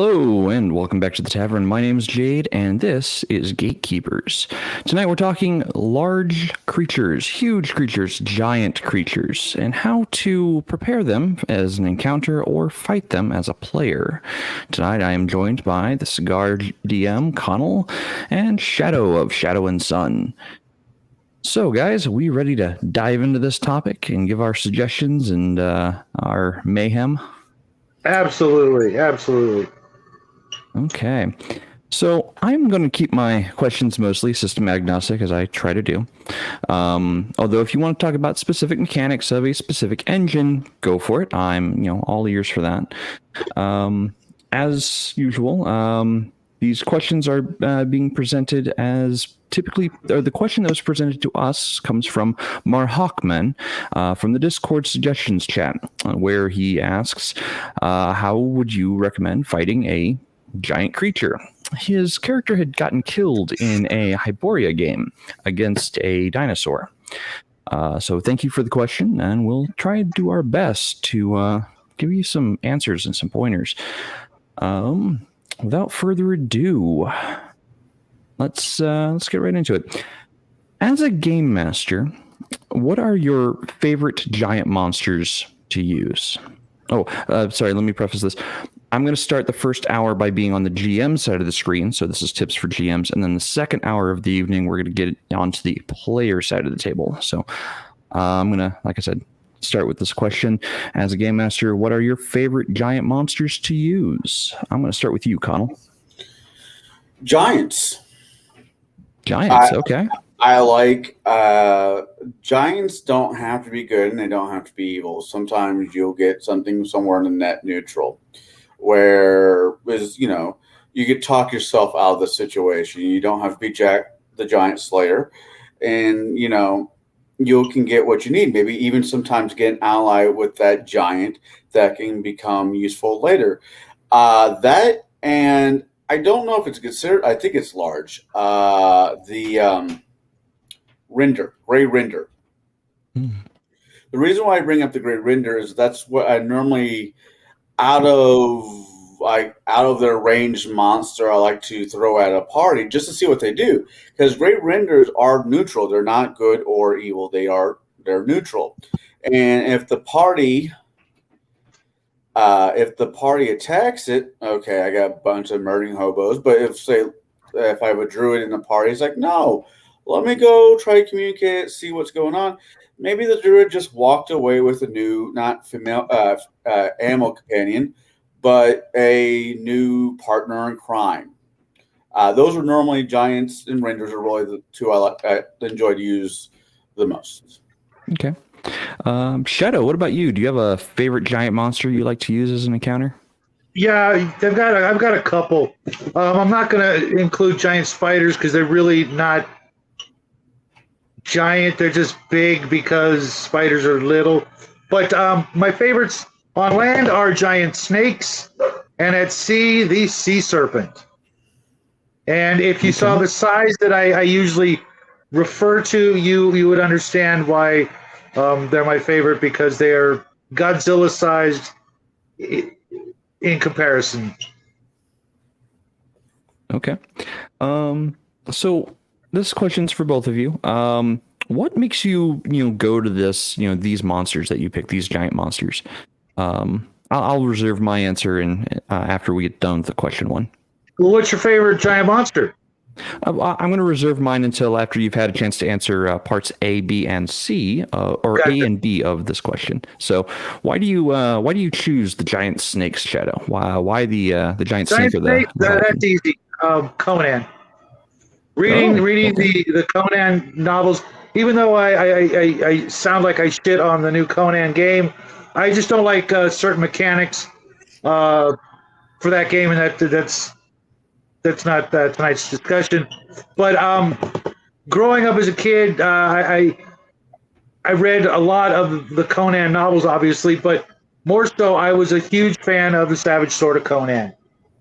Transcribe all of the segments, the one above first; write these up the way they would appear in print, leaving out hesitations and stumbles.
Hello, and welcome back to the tavern. My name is Jade, and this is Gatekeepers. Tonight we're talking large creatures, huge creatures, giant creatures, and how to prepare them as an encounter or fight them as a player. Tonight I am joined by the Cigar DM, Connell, and Shadow of Shadow and Sun. So, guys, are we ready to dive into this topic and give our suggestions and our mayhem? Absolutely. Okay. So I'm going to keep my questions mostly system agnostic, as I try to do. Although if you want to talk about specific mechanics of a specific engine, go for it. I'm, all ears for that. As usual, these questions are being presented as typically, or the question that was presented to us comes from Mar Hawkman from the Discord suggestions chat, where he asks, how would you recommend fighting a giant creature? His character had gotten killed in a Hyboria game against a dinosaur. So thank you for the question, and we'll try to do our best to give you some answers and some pointers. Without further ado, let's get right into it. As a game master, what are your favorite giant monsters to use? Sorry, let me preface this. I'm going to start the first hour by being on the GM side of the screen, so this is tips for GMs, and then the second hour of the evening, we're going to get onto the player side of the table. So I'm going to, like I said, start with this question. As a game master, what are your favorite giant monsters to use? I'm going to start with you, Connell. Giants. Okay. I like giants. Don't have to be good and they don't have to be evil. Sometimes you'll get something somewhere in the net neutral, where you could talk yourself out of the situation. You don't have to be Jack the Giant Slayer, and you can get what you need. Maybe even sometimes get an ally with that giant that can become useful later. That, and I don't know if it's considered. I think it's large. The Gray Render. The reason why I bring up the Gray Render is that's what I normally, out of their ranged monster, I like to throw at a party just to see what they do. Because Gray Renders are neutral; they're not good or evil. They're neutral. And if the party attacks it, okay, I got a bunch of murdering hobos. But if I have a druid in the party, it's like, no, let me go try to communicate, see what's going on. Maybe the druid just walked away with a new, not female animal companion, but a new partner in crime. Those are normally giants, and renders are really the two I enjoy to use the most. Okay. Shadow, what about you? Do you have a favorite giant monster you like to use as an encounter? Yeah, I've got a couple. I'm not going to include giant spiders because they're really not giant. They're just big because spiders are little. But my favorites on land are giant snakes, and at sea, the sea serpent. And if you saw the size that I usually refer to, you would understand why they're my favorite, because they are Godzilla-sized in comparison. Okay. So this question's for both of you. What makes you go to these monsters that you pick, these giant monsters? I'll reserve my answer after we get done with the question one. Well, what's your favorite giant monster? I'm going to reserve mine until after you've had a chance to answer parts A, B, and C, or gotcha. A and B of this question. So, why do you choose the giant snakes, Shadow? Why the giant snake? That's easy. Conan. Reading the Conan novels. Even though I sound like I shit on the new Conan game, I just don't like certain mechanics for that game, and that's not tonight's discussion. But growing up as a kid, I read a lot of the Conan novels, obviously, but more so I was a huge fan of the Savage Sword of Conan.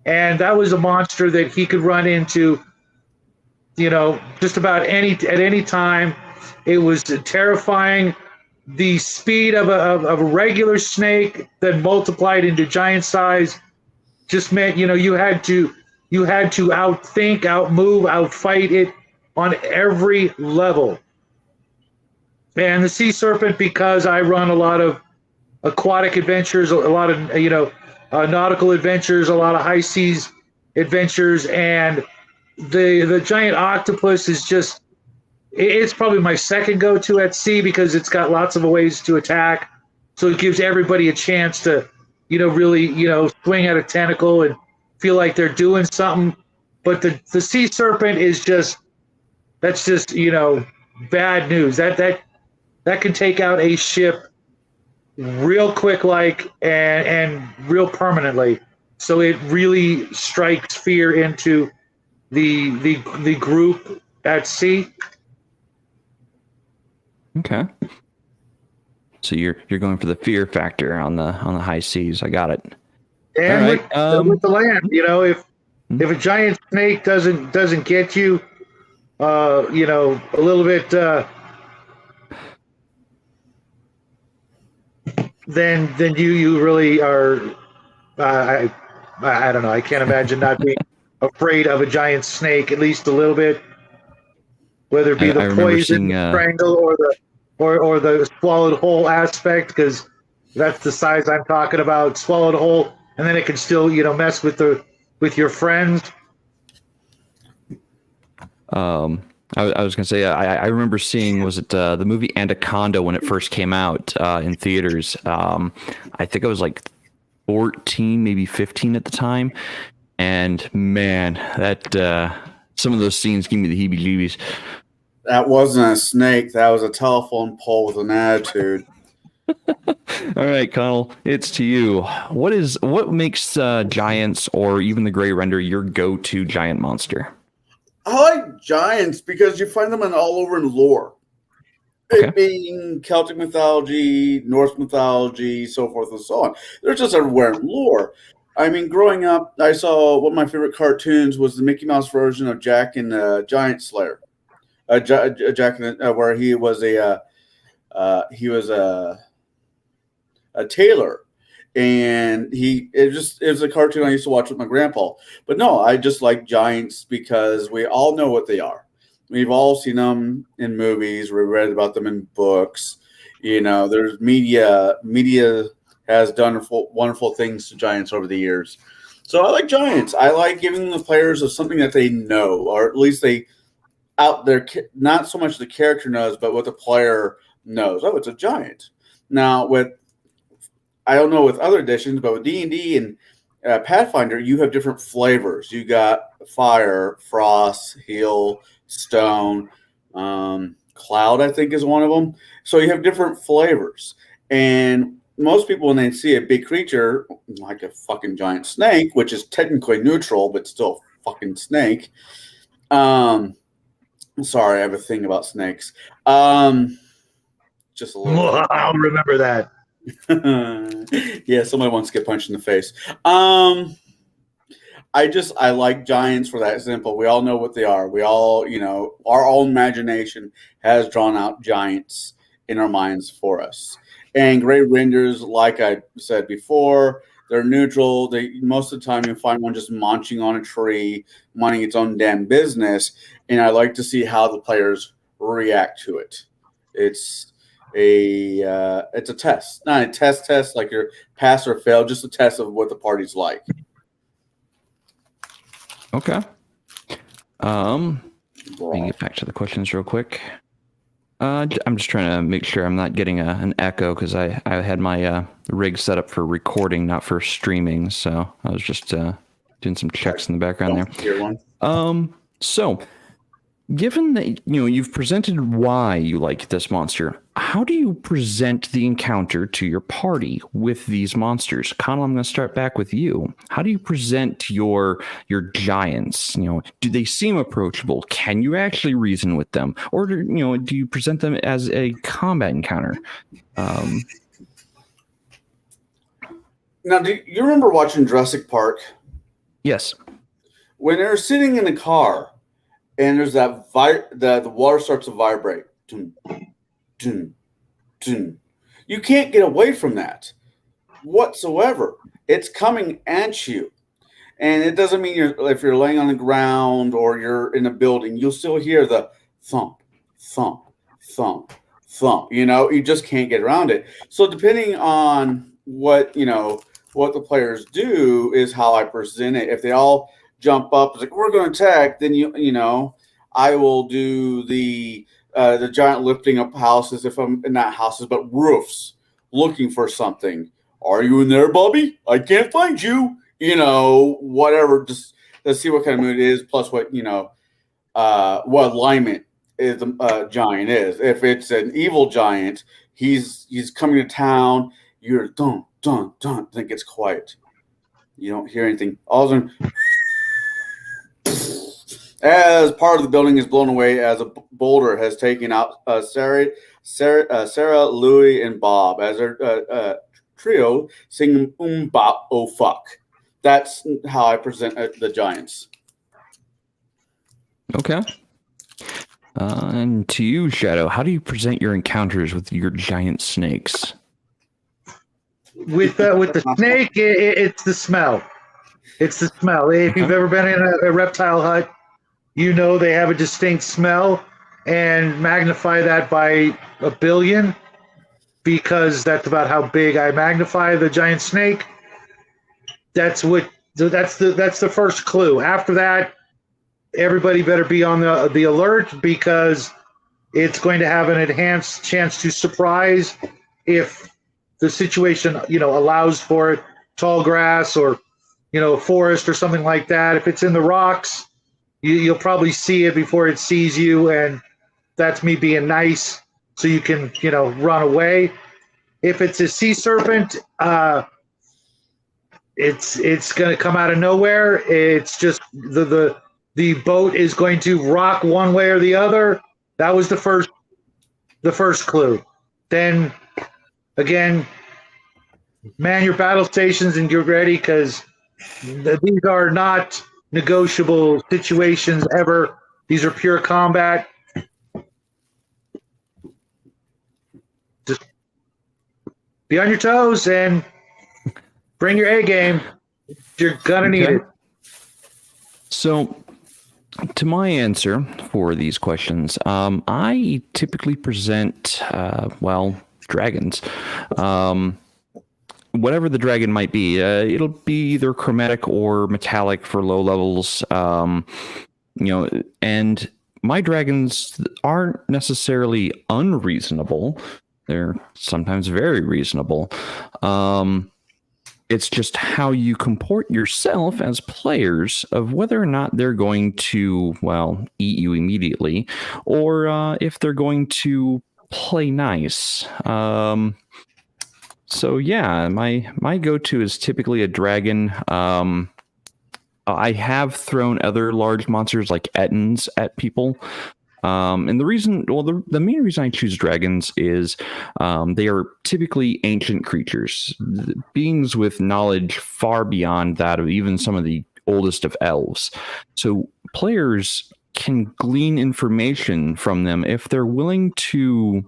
And that was a monster that he could run into, just about at any time. It was terrifying. The speed of a regular snake that multiplied into giant size just meant you had to outthink, outmove, outfight it on every level. And the sea serpent, because I run a lot of aquatic adventures, a lot of nautical adventures, a lot of high seas adventures, and the giant octopus is just it's probably my second go-to at sea because it's got lots of ways to attack, so it gives everybody a chance to really swing at a tentacle and feel like they're doing something. But the sea serpent is just bad news. That can take out a ship real quick, and real permanently. So it really strikes fear into the group at sea. Okay. So you're going for the fear factor on the high seas. I got it. And with the land, if a giant snake doesn't get you, a little bit. Then you really are. I don't know. I can't imagine not being afraid of a giant snake, at least a little bit. Whether it be the poison, strangle, or the swallowed whole aspect, because that's the size I'm talking about. Swallowed whole, and then it can still mess with your friends. I was going to say, I remember seeing, was it the movie Anaconda when it first came out in theaters? I think I was like 14, maybe 15 at the time. And man, that some of those scenes give me the heebie-jeebies. That wasn't a snake. That was a telephone pole with an attitude. All right, Connell, it's to you. What makes giants or even the Gray Render your go-to giant monster? I like giants because you find them all over in lore. Okay. It being Celtic mythology, Norse mythology, so forth and so on. They're just everywhere in lore. I mean, growing up, I saw one of my favorite cartoons was the Mickey Mouse version of Jack and Giant Slayer. Jack, where he was a tailor. And it was a cartoon I used to watch with my grandpa. But no, I just like giants because we all know what they are. We've all seen them in movies. We read about them in books. There's media has done wonderful things to giants over the years. So I like giants. I like giving the players of something that they know, or at least they out there, not so much the character knows, but what the player knows. Oh, it's a giant. Now I don't know with other editions, but with D&D and Pathfinder, you have different flavors. You got fire, frost, hail, stone, cloud, I think is one of them. So you have different flavors. And most people, when they see a big creature, like a fucking giant snake, which is technically neutral, but still a fucking snake. Sorry, I have a thing about snakes. Just a little. I'll remember that. Yeah, somebody wants to get punched in the face. I like giants for that simple. We all know what they are. We all, our own imagination has drawn out giants in our minds for us. And Gray Renders, like I said before, they're neutral. Most of the time you find one just munching on a tree, minding its own damn business. And I like to see how the players react to it. It's a test, not a test like your pass or fail, just a test of what the party's like. Okay. Let me get back to the questions real quick. I'm just trying to make sure I'm not getting an echo because I had my rig set up for recording, not for streaming. So I was just doing some checks in the background there. So given that you've presented why you like this monster, how do you present the encounter to your party with these monsters? Connell, I'm going to start back with you. How do you present your giants? Do they seem approachable? Can you actually reason with them, or do you present them as a combat encounter? Now, do you remember watching Jurassic Park? Yes. When they're sitting in the car. And there's that the water starts to vibrate. Dun, dun, dun. You can't get away from that whatsoever. It's coming at you. And it doesn't mean if you're laying on the ground or you're in a building, you'll still hear the thump, thump, thump, thump. You just can't get around it. So depending on what the players do is how I present it. If they all jump up, it's like we're going to attack, then I will do the giant lifting up houses if I'm not houses, but roofs, looking for something. Are you in there, Bobby? I can't find you. Whatever. Just let's see what kind of mood it is, plus what what alignment is the giant is. If it's an evil giant, he's coming to town. You're dun dun dun. Then it gets quiet. You don't hear anything. All of a sudden, as part of the building is blown away, as a boulder has taken out Sarah, Louie, and Bob as their trio singing Bop Oh Fuck. That's how I present the giants. Okay. And to you, Shadow, how do you present your encounters with your giant snakes? With the snake, it's the smell. It's the smell. If you've ever been in a reptile hut, they have a distinct smell, and magnify that by 1 billion, because that's about how big I magnify the giant snake. That's the first clue. After that, everybody better be on the alert, because it's going to have an enhanced chance to surprise if the situation allows for it. Tall grass or a forest or something like that. If it's in the rocks, you'll probably see it before it sees you, and that's me being nice, so you can run away. If it's a sea serpent, it's going to come out of nowhere. It's just the boat is going to rock one way or the other. That was the first clue. Then again, man your battle stations and get ready, because these are not negotiable situations ever. These are pure combat. Just be on your toes and bring your A game. You're gonna need it. So, to my answer for these questions, I typically present, dragons. Whatever the dragon might be, it'll be either chromatic or metallic for low levels. And my dragons aren't necessarily unreasonable. They're sometimes very reasonable. It's just how you comport yourself as players of whether or not they're going to, eat you immediately, or if they're going to play nice. So yeah, my go-to is typically a dragon. I have thrown other large monsters like Ettins at people. And the main reason I choose dragons is they are typically ancient creatures, beings with knowledge far beyond that of even some of the oldest of elves. So players can glean information from them if they're willing to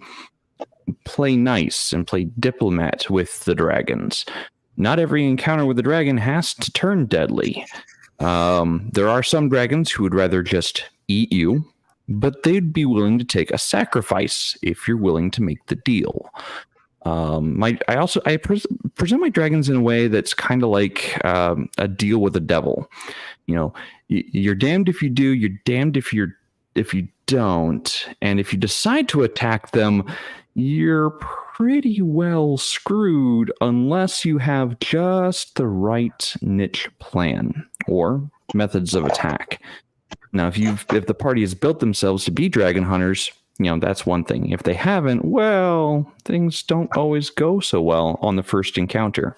play nice and play diplomat with the dragons. Not every encounter with the dragon has to turn deadly. There are some dragons who would rather just eat you, but they'd be willing to take a sacrifice if you're willing to make the deal. I present my dragons in a way that's kind of like a deal with the devil. You're damned if you do, you're damned if you don't, and if you decide to attack them, you're pretty well screwed unless you have just the right niche plan or methods of attack. Now, if the party has built themselves to be dragon hunters, that's one thing. If they haven't, things don't always go so well on the first encounter.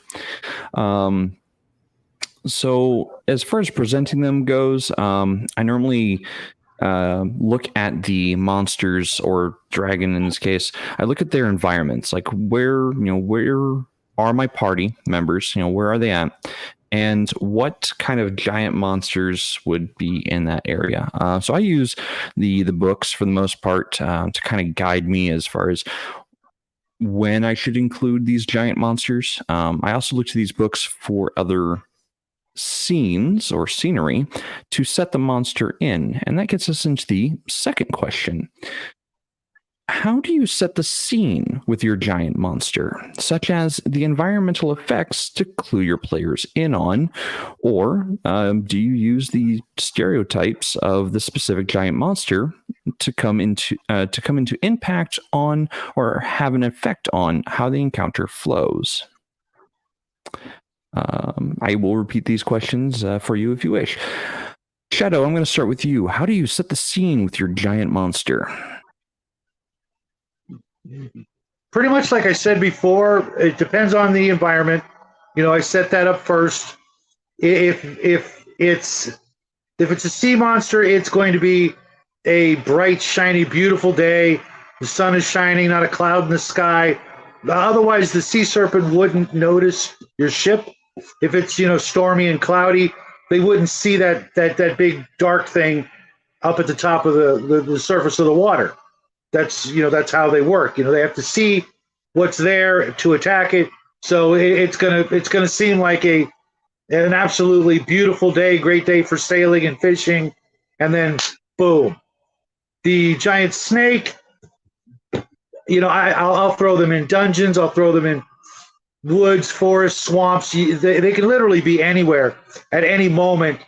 So as far as presenting them goes, I normally look at the monsters or dragon in this case. I look at their environments, like where are my party members? Where are they at? And what kind of giant monsters would be in that area? So I use the books for the most part to kind of guide me as far as when I should include these giant monsters. I also look to these books for other scenes or scenery to set the monster in. And that gets us into the second question. How do you set the scene with your giant monster, such as the environmental effects to clue your players in on, or do you use the stereotypes of the specific giant monster to come into impact on or have an effect on how the encounter flows? I will repeat these questions for you if you wish. Shadow, I'm going to start with you. How do you set the scene with your giant monster? Pretty much like I said before, it depends on the environment. I set that up first. If it's a sea monster, it's going to be a bright, shiny, beautiful day. The sun is shining, not a cloud in the sky. Otherwise, the sea serpent wouldn't notice your ship. If it's stormy and cloudy, they wouldn't see that big dark thing up at the top of the surface of the water. That's how they work. They have to see what's there to attack it. So it's gonna seem like an absolutely beautiful day, great day for sailing and fishing, and then boom, the giant snake. I'll throw them in dungeons. I'll throw them in woods, forests, swamps. They can literally be anywhere at any moment.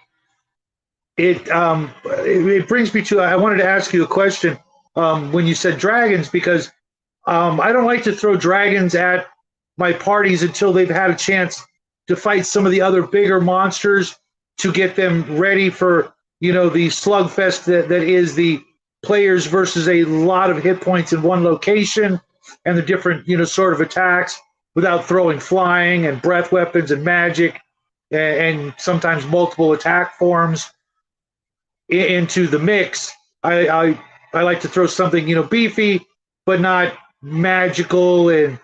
It brings me to. I wanted to ask you a question. When you said dragons, because I don't like to throw dragons at my parties until they've had a chance to fight some of the other bigger monsters to get them ready for the slugfest that is the players versus a lot of hit points in one location and the different sort of attacks without throwing flying and breath weapons and magic and sometimes multiple attack forms into the mix. I like to throw something, beefy, but not magical and,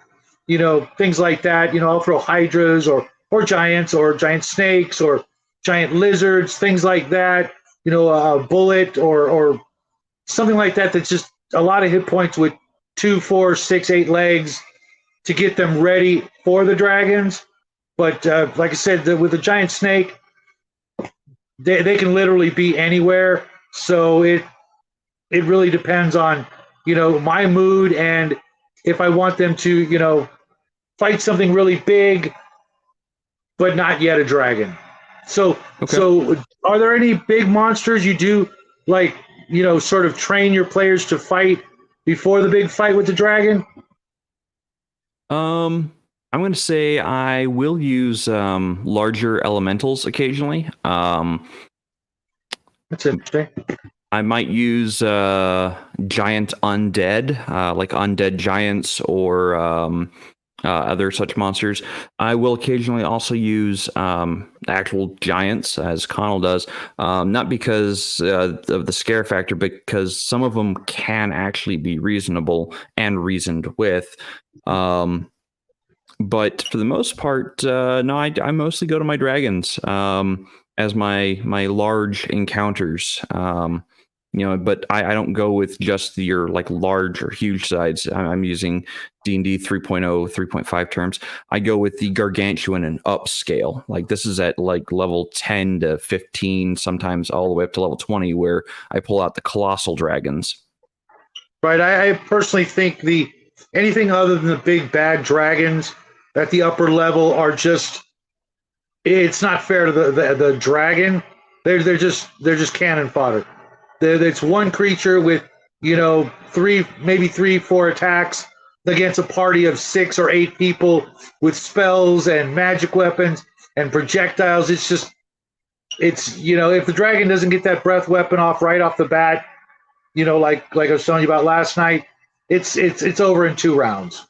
things like that. I'll throw hydras or giants or giant snakes or giant lizards, things like that. A bullet or something like that. That's just a lot of hit points with 2, 4, 6, 8 legs to get them ready for the dragons. But like I said, with the giant snake, they can literally be anywhere. So it really depends on, my mood and if I want them to, fight something really big, but not yet a dragon. So, Okay. So are there any big monsters you do like, sort of train your players to fight before the big fight with the dragon? I'm going to say I will use larger elementals occasionally. That's interesting. I might use giant undead, like undead giants or other such monsters. I will occasionally also use actual giants, as Connell does, not because of the scare factor, but because some of them can actually be reasonable and reasoned with. But for the most part, no, I mostly go to my dragons as my large encounters. But I don't go with just your like large or huge sides. I'm using D&D 3.0, 3.5 terms. I go with the gargantuan and upscale. Like this is at like level 10 to 15, sometimes all the way up to level 20, where I pull out the colossal dragons. Right. I personally think anything other than the big bad dragons at the upper level are just, it's not fair to the dragon. They're just cannon fodder. It's one creature with, 3, 4 attacks against a party of 6 or 8 people with spells and magic weapons and projectiles. It's if the dragon doesn't get that breath weapon off right off the bat, like I was telling you about last night, it's over in 2 rounds.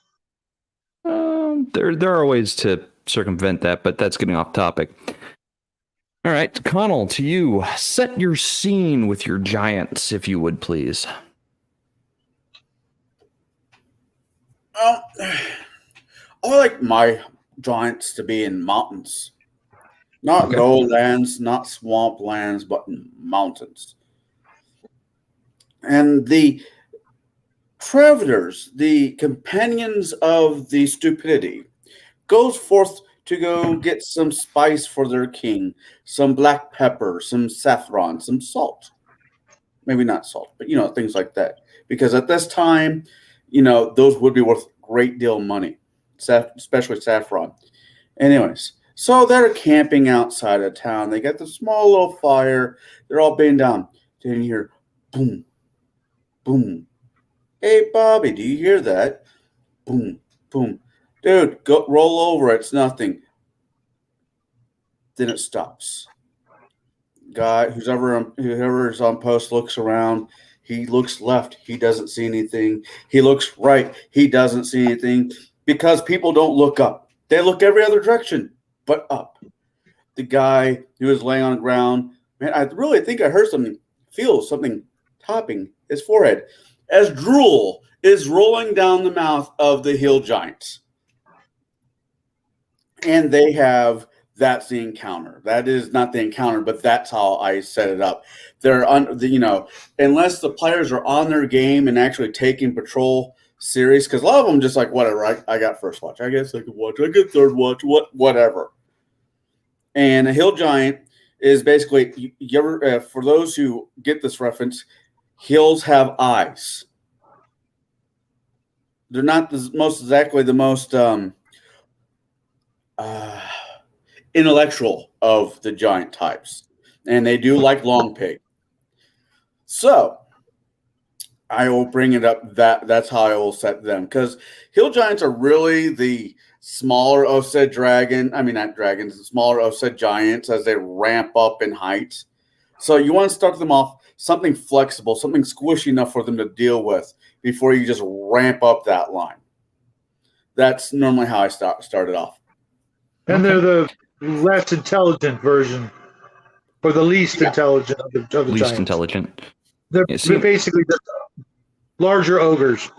There are ways to circumvent that, but that's getting off topic. All right, Connell, to you. Set your scene with your giants, if you would, please. I like my giants to be in mountains. Not lowlands, not swamplands, but in mountains. And the Travators, the companions of the stupidity, goes forth to go get some spice for their king, some black pepper, some saffron, some salt. Maybe not salt, but things like that. Because at this time, those would be worth a great deal of money, especially saffron. Anyways, so they're camping outside of town. They got the small little fire. They're all bent down. Then you hear boom, boom. Hey, Bobby, do you hear that? Boom, boom. Dude, go roll over. It's nothing. Then it stops. Guy, whoever's on post looks around. He looks left. He doesn't see anything. He looks right. He doesn't see anything because people don't look up. They look every other direction but up. The guy who was laying on the ground, man, I really think I heard feel something topping his forehead as drool is rolling down the mouth of the hill giants. And that's the encounter. That is not the encounter, but that's how I set it up. They're unless the players are on their game and actually taking patrol serious, because a lot of them just like, whatever, I got first watch. I guess I could watch. I get third watch. Whatever. And a hill giant is basically, you ever for those who get this reference, hills have eyes. They're not the most intellectual of the giant types, and they do like long pig. So I will bring it up that's how I will set them, because hill giants are really the smaller of said dragon. I mean, not dragons, the smaller of said giants as they ramp up in height. So you want to start them off something flexible, something squishy enough for them to deal with before you just ramp up that line. That's normally how I started off. And they're the less intelligent version, or the least intelligent of the Least giants. intelligent. They're basically just larger ogres.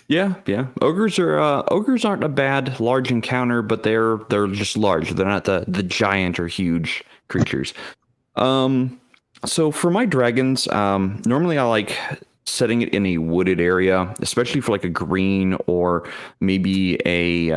Yeah. Ogres aren't a bad large encounter, but they're just large. They're not the giant or huge creatures. So for my dragons, normally I like setting it in a wooded area, especially for like a green or maybe a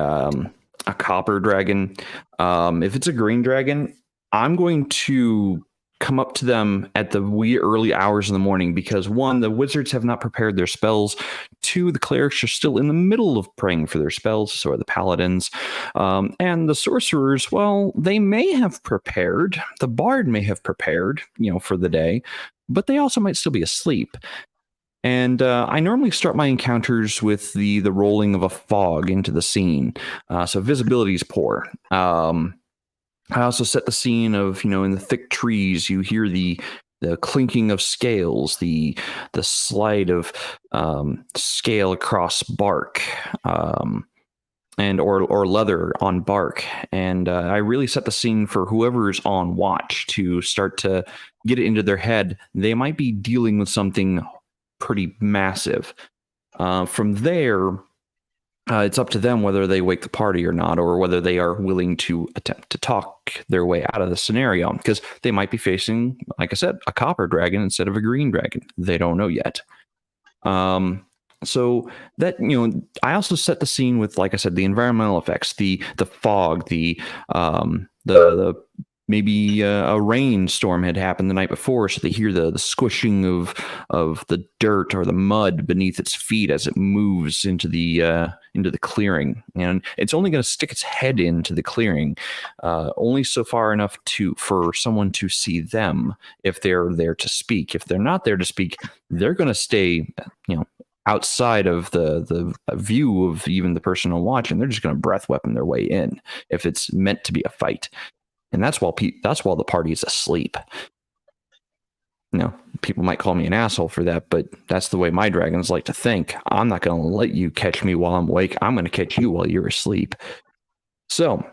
copper dragon. If it's a green dragon, I'm going to come up to them at the wee early hours in the morning because, one, the wizards have not prepared their spells. Two, the clerics are still in the middle of praying for their spells, so are the paladins. And the sorcerers, well, they may have prepared. The bard may have prepared, for the day, but they also might still be asleep. And I normally start my encounters with the rolling of a fog into the scene, so visibility is poor. I also set the scene of, in the thick trees, you hear the clinking of scales, the slide of scale across bark, and or leather on bark. And I really set the scene for whoever's on watch to start to get it into their head. They might be dealing with something pretty massive. From there, it's up to them whether they wake the party or not, or whether they are willing to attempt to talk their way out of the scenario, because they might be facing, like I said, a copper dragon instead of a green dragon. They don't know yet. So that, I also set the scene with, like I said, the environmental effects, the fog, the maybe a rainstorm had happened the night before, so they hear the squishing of the dirt or the mud beneath its feet as it moves into the clearing, and it's only going to stick its head into the clearing, only so far enough for someone to see them if they're there to speak. If they're not there to speak, they're going to stay, outside of the view of even the person on watch, and they're just going to breath weapon their way in if it's meant to be a fight. And that's while the party is asleep. People might call me an asshole for that, but that's the way my dragons like to think. I'm not going to let you catch me while I'm awake. I'm going to catch you while you're asleep. So,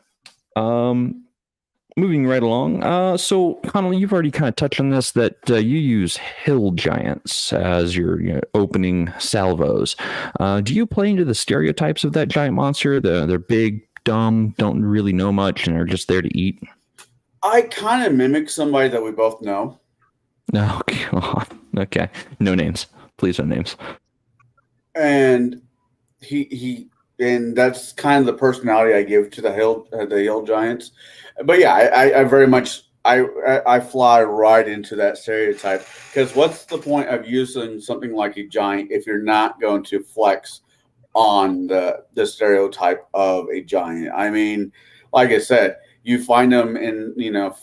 moving right along. So, Connolly, you've already kind of touched on this, that you use hill giants as your opening salvos. Do you play into the stereotypes of that giant monster? They're big, dumb, don't really know much, and are just there to eat? I kind of mimic somebody that we both know. Oh, God. Okay. No names. Please, no names. And he and that's kind of the personality I give to the hill giants. But yeah, I very much I fly right into that stereotype, because what's the point of using something like a giant if you're not going to flex on the stereotype of a giant? I mean, like I said, you find them in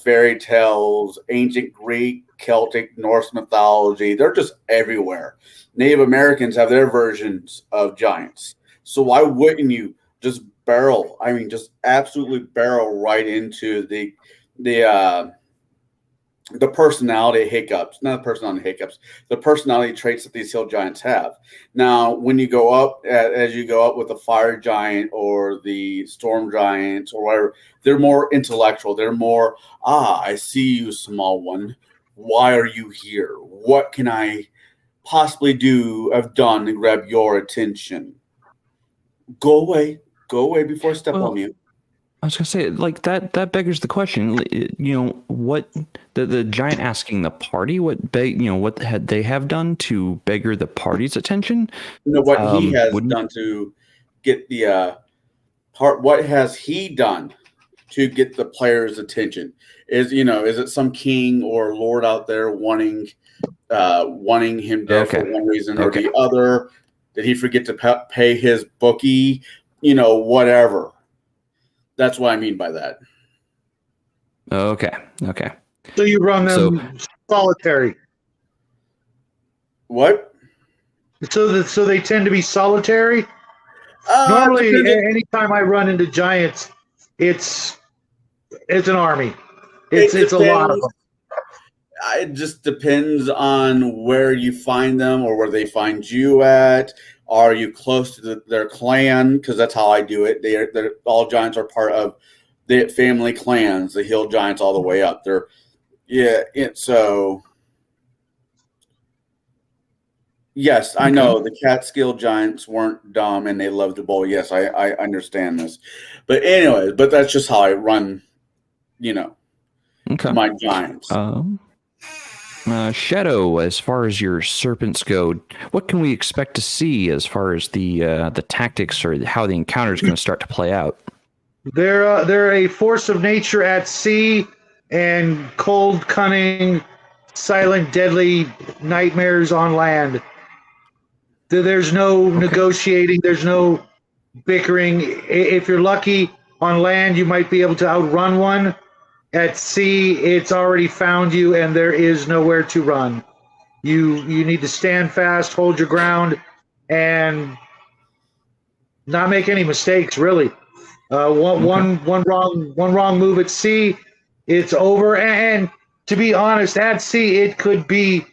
fairy tales, ancient Greek, Celtic, Norse mythology. They're just everywhere. Native Americans have their versions of giants. So why wouldn't you just just absolutely barrel right into the personality hiccups, not the personality hiccups, the personality traits that these hill giants have. Now, when you go up, as you go up with the fire giant or the storm giants or whatever, they're more intellectual. They're more, I see you, small one. Why are you here? What can I possibly have done to grab your attention? Go away before I step on you. I was gonna say, like, that beggars the question. What the giant asking the party what had they have done to beggar the party's attention? What he has done to get the part. What has he done to get the player's attention? Is it some king or lord out there wanting him dead for one reason or the other? Did he forget to pay his bookie? Whatever. That's what I mean by that. Okay. So you run them solitary. What? So they tend to be solitary. Normally, anytime I run into giants, it's an army. It's a lot of them. It just depends on where you find them or where they find you at. Are you close to their clan? Because that's how I do it. They're all giants are part of the family clans, the hill giants all the way up. So yes, I know the Catskill giants weren't dumb and they loved the bull. Yes, I understand this. But anyway, that's just how I run, my giants. Shadow, as far as your serpents go, what can we expect to see as far as the tactics or how the encounter is going to start to play out? They're a force of nature at sea and cold, cunning, silent, deadly nightmares on land. There's no negotiating. There's no bickering. If you're lucky on land, you might be able to outrun one. At sea, it's already found you, and there is nowhere to run. You need to stand fast, hold your ground, and not make any mistakes. Really, one wrong move at sea, it's over. And to be honest, at sea, it could be,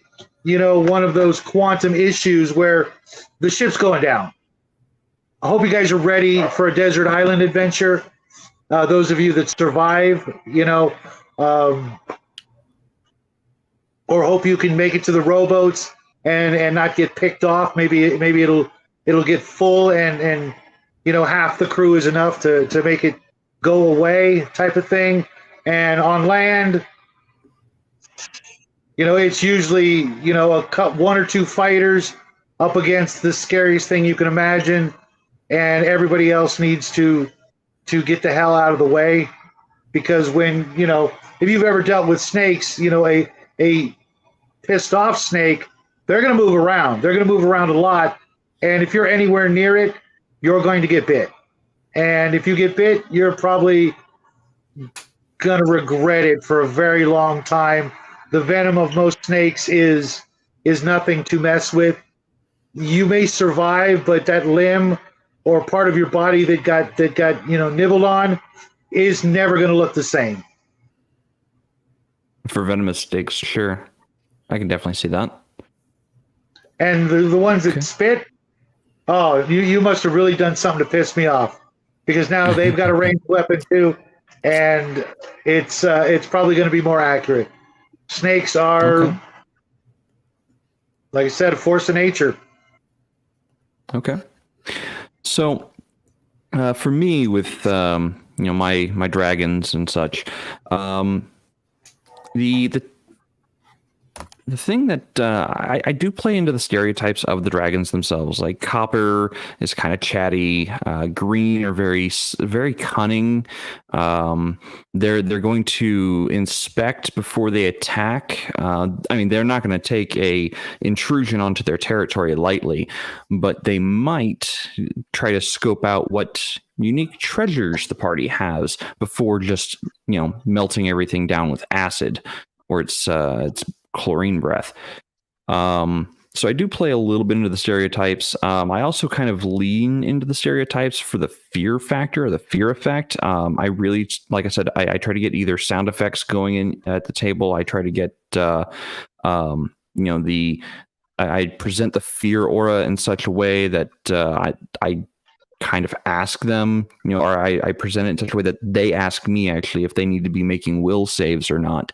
one of those quantum issues where the ship's going down. I hope you guys are ready for a desert island adventure. Those of you that survive, or hope you can make it to the rowboats and not get picked off. Maybe it'll get full and half the crew is enough to make it go away, type of thing. And on land, it's usually one or two fighters up against the scariest thing you can imagine, and everybody else needs to get the hell out of the way, because when if you've ever dealt with snakes, a pissed off snake, they're going to move around. They're going to move around a lot, and if you're anywhere near it, you're going to get bit. And if you get bit, you're probably going to regret it for a very long time. The venom of most snakes is nothing to mess with. You may survive, but that limb or part of your body that got nibbled on is never going to look the same. For venomous snakes, sure, I can definitely see that. And the ones that spit, you must have really done something to piss me off, because now they've got a ranged weapon too, and it's probably going to be more accurate. Snakes are, like I said, a force of nature. Okay. So, for me, with my dragons and such, the The thing that I do play into the stereotypes of the dragons themselves. Like copper is kind of chatty. Green are very cunning. They're going to inspect before they attack. I mean, they're not going to take a intrusion onto their territory lightly, but they might try to scope out what unique treasures the party has before just melting everything down with acid, or it's chlorine breath. So I do play a little bit into the stereotypes. I also kind of lean into the stereotypes for the fear factor or the fear effect. I really, like I said, I try to get either sound effects going in at the table. I try to get, I present the fear aura in such a way that I kind of ask them, or I present it in such a way that they ask me actually if they need to be making will saves or not,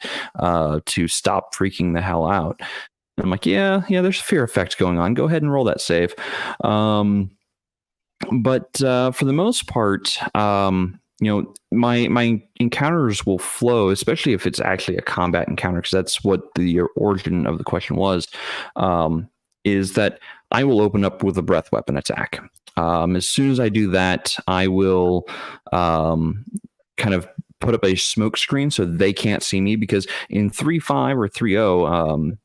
to stop freaking the hell out. And I'm like, yeah, there's a fear effect going on. Go ahead and roll that save. But for the most part, my encounters will flow, especially if it's actually a combat encounter, because that's what the origin of the question was, is that I will open up with a breath weapon attack. As soon as I do that, I will kind of put up a smoke screen so they can't see me, because in 3.5 or 3.0,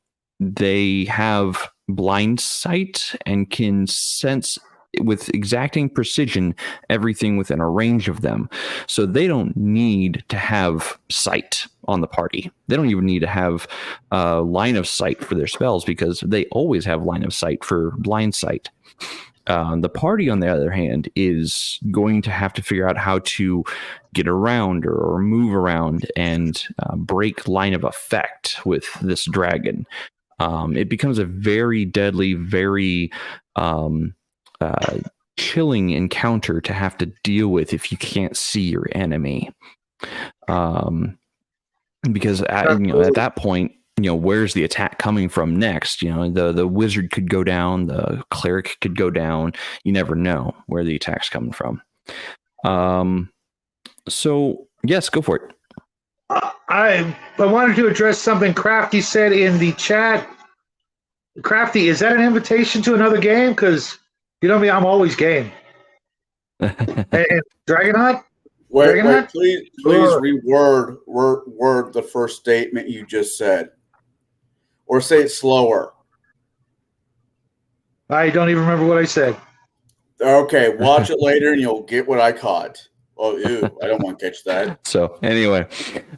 they have blind sight and can sense with exacting precision everything within a range of them. So they don't need to have sight on the party. They don't even need to have line of sight for their spells, because they always have line of sight for blind sight. The party, on the other hand, is going to have to figure out how to get around or move around and break line of effect with this dragon. It becomes a very deadly, very chilling encounter to have to deal with if you can't see your enemy. Because at that point, where's the attack coming from next? The wizard could go down, the cleric could go down. You never know where the attack's coming from. So yes, go for it. I wanted to address something Crafty said in the chat. Crafty, is that an invitation to another game? Because you know me, I'm always game. and Dragonheart? Wait, please reword the first statement you just said. Or say it slower. I don't even remember what I said. Okay, watch it later and you'll get what I caught. Oh, ew, I don't want to catch that. So anyway,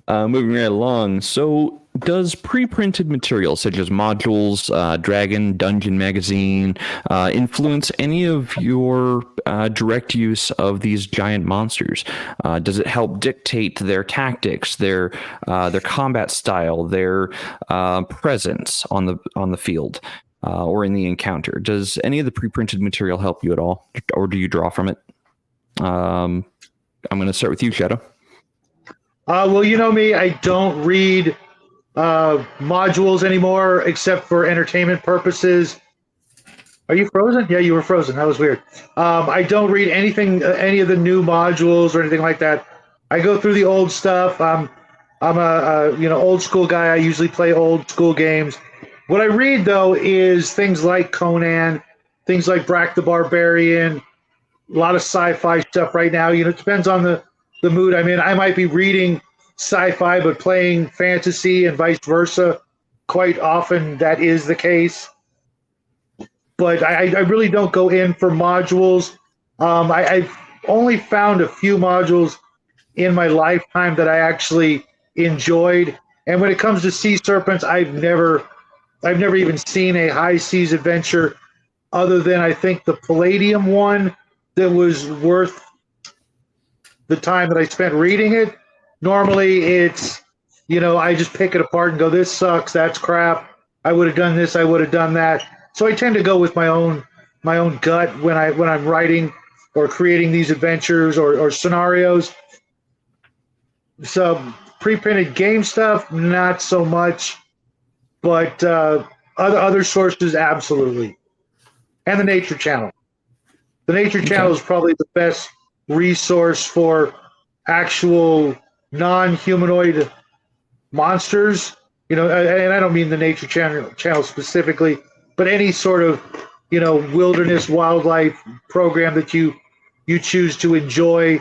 moving right along. So does pre-printed material such as modules, Dragon, Dungeon Magazine, influence any of your direct use of these giant monsters? Does it help dictate their tactics, their combat style, their presence on the field, or in the encounter? Does any of the pre-printed material help you at all, or do you draw from it? I'm going to start with you, Shadow. Well, you know me, I don't read modules anymore except for entertainment purposes. Are you frozen? Yeah, you were frozen. That was weird. I don't read anything, any of the new modules or anything like that. I go through the old stuff. I'm a old school guy. I usually play old school games. What I read though is things like Conan, things like Brack the Barbarian, a lot of sci-fi stuff right now. It depends on the mood I'm in. I might be reading sci-fi but playing fantasy and vice versa. Quite often that is the case. But I really don't go in for modules. I've only found a few modules in my lifetime that I actually enjoyed. And when it comes to Sea Serpents, I've never even seen a high seas adventure other than I think the Palladium one that was worth the time that I spent reading it. Normally it's, I just pick it apart and go, this sucks, that's crap. I would have done this, I would have done that. So I tend to go with my own gut when I'm writing or creating these adventures or scenarios. So pre-printed game stuff, not so much, but other sources, absolutely. And the Nature Channel. The Nature Channel is probably the best resource for actual non-humanoid monsters. and I don't mean the Nature Channel specifically, but any sort of, wilderness wildlife program that you choose to enjoy.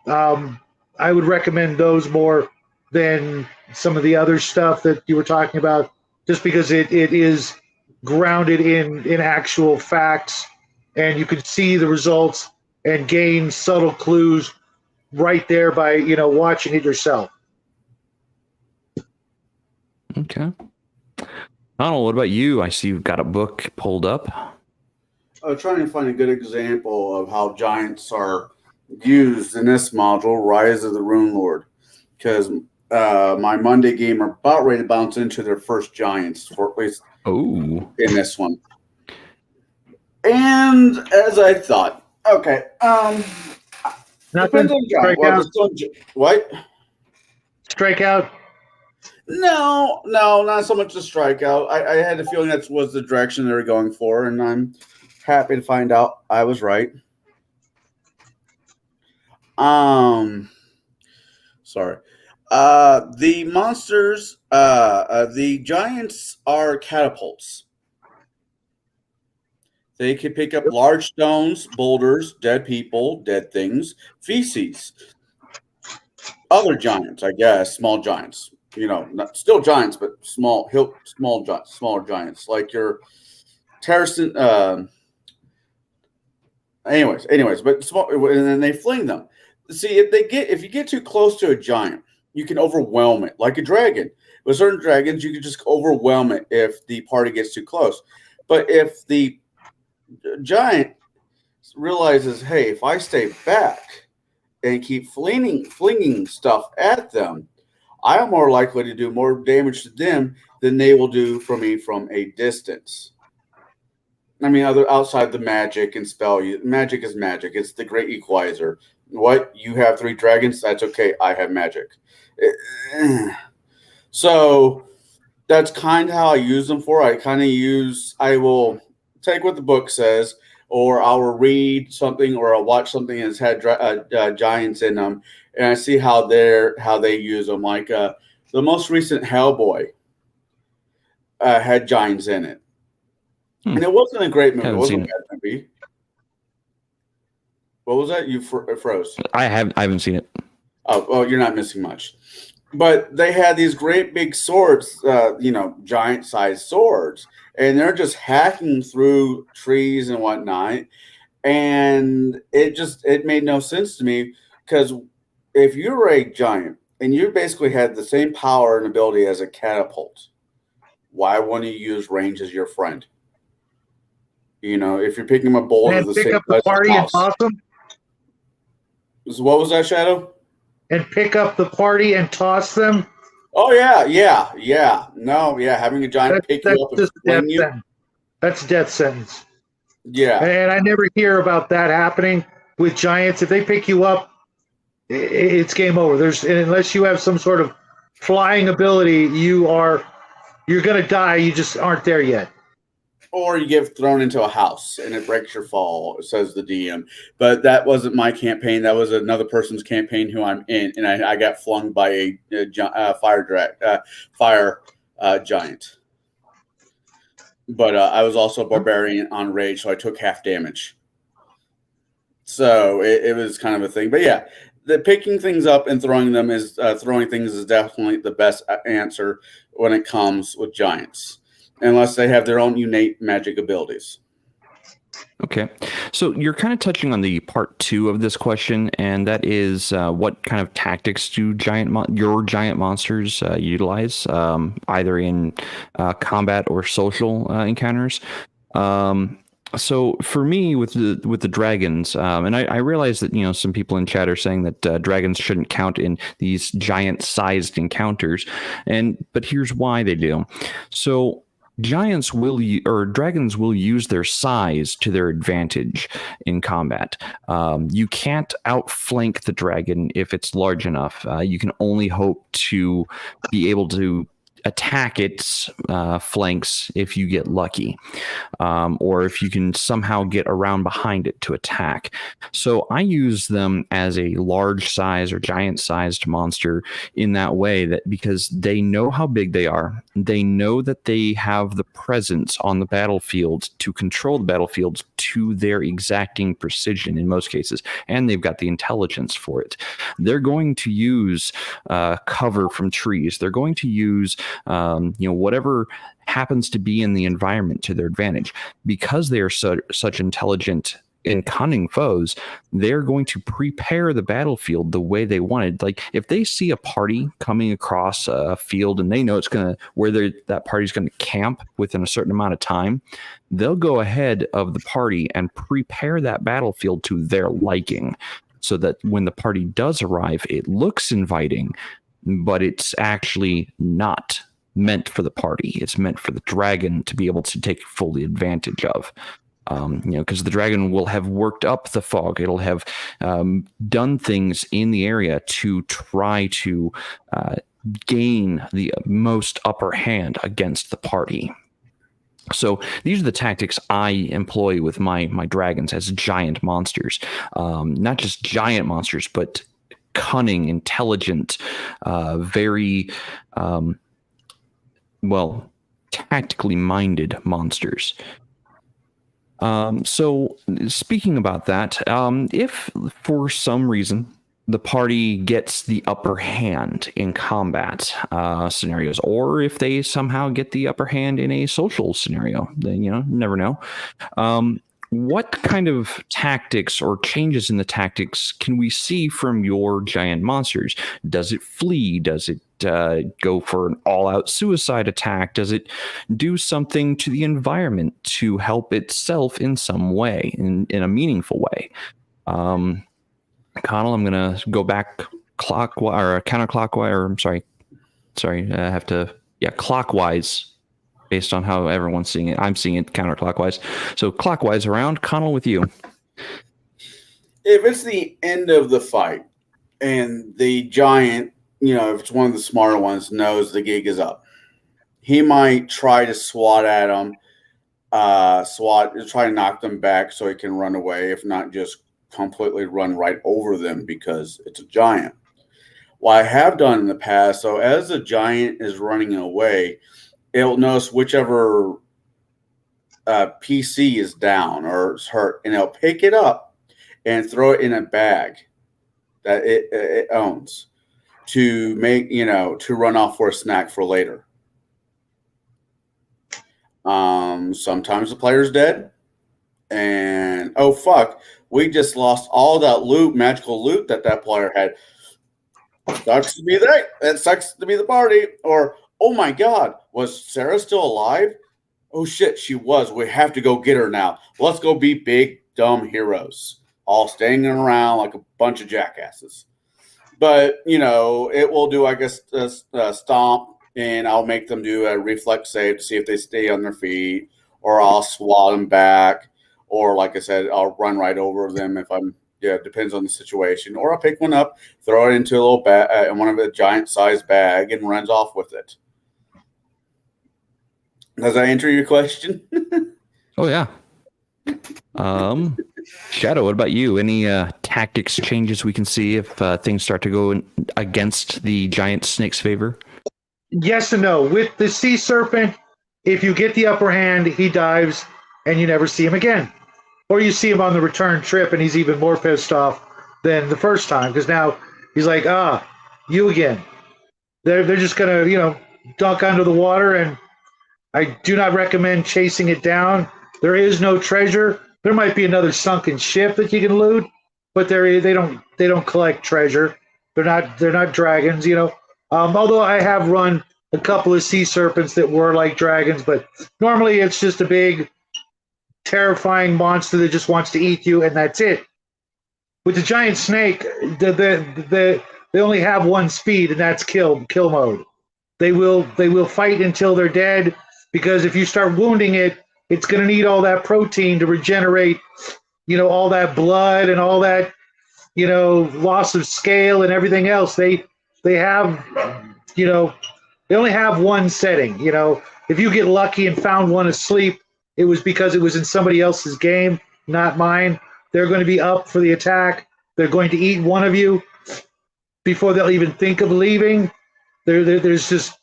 I would recommend those more than some of the other stuff that you were talking about, just because it is grounded in actual facts, and you can see the results and gain subtle clues right there by watching it yourself. Okay. Donald, what about you? I see you've got a book pulled up. I was trying to find a good example of how giants are used in this module, Rise of the Rune Lord, because my Monday game are about ready to bounce into their first giants, for at least in this one. And as I thought, okay, nothing. What? Strikeout? No, not so much a strikeout. I had a feeling that was the direction they were going for, and I'm happy to find out I was right. Sorry. The monsters, the giants are catapults. They can pick up large stones, boulders, dead people, dead things, feces. Other giants, I guess, small giants. Not still giants, but smaller giants, like your terracing. Anyways, but small, and then they fling them. See, if you get too close to a giant, you can overwhelm it, like a dragon. With certain dragons, you can just overwhelm it if the party gets too close. But if the giant realizes, hey, if I stay back and keep flinging stuff at them, I am more likely to do more damage to them than they will do for me from a distance. I mean, outside the magic and spell, magic is magic. It's the great equalizer. What? You have 3 dragons? That's okay. I have magic. So that's kind of how I use them for. I will take what the book says, or I will read something, or I'll watch something that's had giants in them, and I see how they use them. Like the most recent Hellboy had giants in it. And it wasn't a great movie. It wasn't a bad movie. What was that? You froze. I haven't seen it. Oh, well, you're not missing much. But they had these great big swords, giant-sized swords, and they're just hacking through trees and whatnot. And it made no sense to me, because if you were a giant and you basically had the same power and ability as a catapult, why wouldn't you use range as your friend? If you're picking a boulder, and pick up the party and toss them. So what was that, Shadow? And pick up the party and toss them. Oh yeah. No, yeah, having a giant pick you up and fling you. That's death sentence. Yeah. And I never hear about that happening with giants. If they pick you up, it's game over. Unless you have some sort of flying ability, you're gonna die. You just aren't there yet. Or you get thrown into a house and it breaks your fall, says the DM. But that wasn't my campaign. That was another person's campaign who I'm in, and I got flung by a fire giant. But I was also a barbarian on rage, so I took half damage. So it was kind of a thing. But yeah, the picking things up and throwing things is definitely the best answer when it comes with giants, unless they have their own innate magic abilities. Okay. So you're kind of touching on the part 2 of this question, and that is what kind of tactics do your giant monsters utilize, either in combat or social encounters? So for me, with the dragons, and I realize that some people in chat are saying that dragons shouldn't count in these giant-sized encounters, but here's why they do. So dragons will use their size to their advantage in combat. You can't outflank the dragon if it's large enough. You can only hope to be able to attack its flanks if you get lucky, or if you can somehow get around behind it to attack. So I use them as a large size or giant sized monster in that way, that because they know how big they are, they know that they have the presence on the battlefield to control the battlefield to their exacting precision in most cases, and they've got the intelligence for it. They're going to use cover from trees. They're going to use whatever happens to be in the environment to their advantage. Because they are such intelligent and cunning foes, they're going to prepare the battlefield the way they wanted. Like if they see a party coming across a field and they know it's going to where that party's going to camp within a certain amount of time, they'll go ahead of the party and prepare that battlefield to their liking, so that when the party does arrive, it looks inviting, but it's actually not meant for the party. It's meant for the dragon to be able to take fully advantage of. Because the dragon will have worked up the fog. It'll have done things in the area to try to gain the most upper hand against the party. So these are the tactics I employ with my dragons as giant monsters. Not just giant monsters, but cunning, intelligent, very, tactically minded monsters. So speaking about that, if for some reason the party gets the upper hand in combat scenarios, or if they somehow get the upper hand in a social scenario, then, never know. What kind of tactics or changes in the tactics can we see from your giant monsters? Does it flee? Does it go for an all-out suicide attack? Does it do something to the environment to help itself in some way, in a meaningful way? Connell, I'm going to go back clockwise or counterclockwise, or I have to, clockwise, based on how everyone's seeing it. I'm seeing it counterclockwise. So clockwise around. Connell, with you. If it's the end of the fight and the giant, if it's one of the smarter ones, knows the gig is up, he might try to swat at them, try to knock them back so he can run away, if not just completely run right over them because it's a giant. What I have done in the past, so as the giant is running away, it'll notice whichever PC is down or is hurt, and it'll pick it up and throw it in a bag that it owns to make, to run off for a snack for later. Sometimes the player's dead, and oh fuck, we just lost all that loot, magical loot that player had. Sucks to be there. That sucks to be the party. Or, oh my God, was Sarah still alive? Oh shit, she was. We have to go get her now. Let's go be big, dumb heroes, all standing around like a bunch of jackasses. But, it will do, I guess, stomp, and I'll make them do a reflex save to see if they stay on their feet, or I'll swat them back, or like I said, I'll run right over them if I'm, it depends on the situation. Or I'll pick one up, throw it into a little bag, in one of a giant-sized bag, and runs off with it. Does that answer your question? Oh, yeah. Shadow, what about you? Any tactics changes we can see if things start to go against the giant snake's favor? Yes and no. With the sea serpent, if you get the upper hand, he dives and you never see him again. Or you see him on the return trip and he's even more pissed off than the first time, because now he's like, you again. They're just going to, dunk under the water, and I do not recommend chasing it down. There is no treasure. There might be another sunken ship that you can loot, but they don't collect treasure. They're not dragons, Although I have run a couple of sea serpents that were like dragons, but normally it's just a big, terrifying monster that just wants to eat you, and that's it. With the giant snake, they only have one speed, and that's kill mode. They will fight until they're dead, because if you start wounding it, it's going to need all that protein to regenerate, all that blood and all that, loss of scale and everything else. They have, they only have one setting. You know, if you get lucky and found one asleep, it was because it was in somebody else's game, not mine. They're going to be up for the attack. They're going to eat one of you before they'll even think of leaving. There's just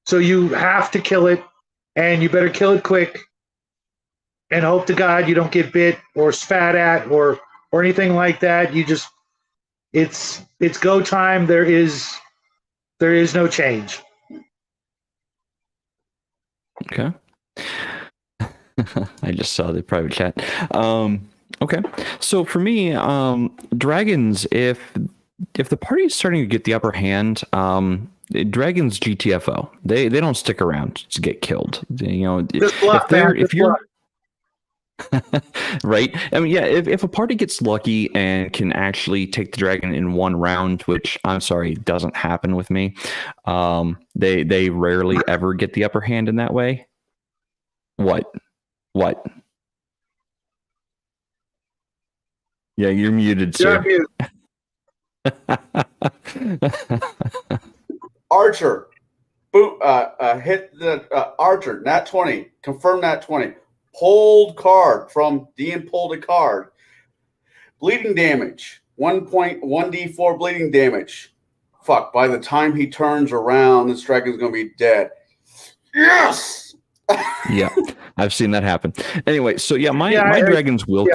so you have to kill it, and you better kill it quick, and hope to God you don't get bit or spat at or anything like that. You just it's go time. There is no change. Okay. I just saw the private chat. Okay. So for me, dragons, if the party is starting to get the upper hand, dragons GTFO. They don't stick around to get killed. You know, if you're right. I mean, yeah, if a party gets lucky and can actually take the dragon in one round, which I'm sorry, doesn't happen with me. They rarely ever get the upper hand in that way. What? Yeah, you're muted, sir. You're Archer, hit the Archer. Nat 20. Confirm Nat 20. Pulled card from Dean. Pulled a card. Bleeding damage. 1.1d4 bleeding damage. Fuck. By the time he turns around, this dragon's gonna be dead. Yes. Yeah, I've seen that happen. Anyway, so yeah, my dragons will.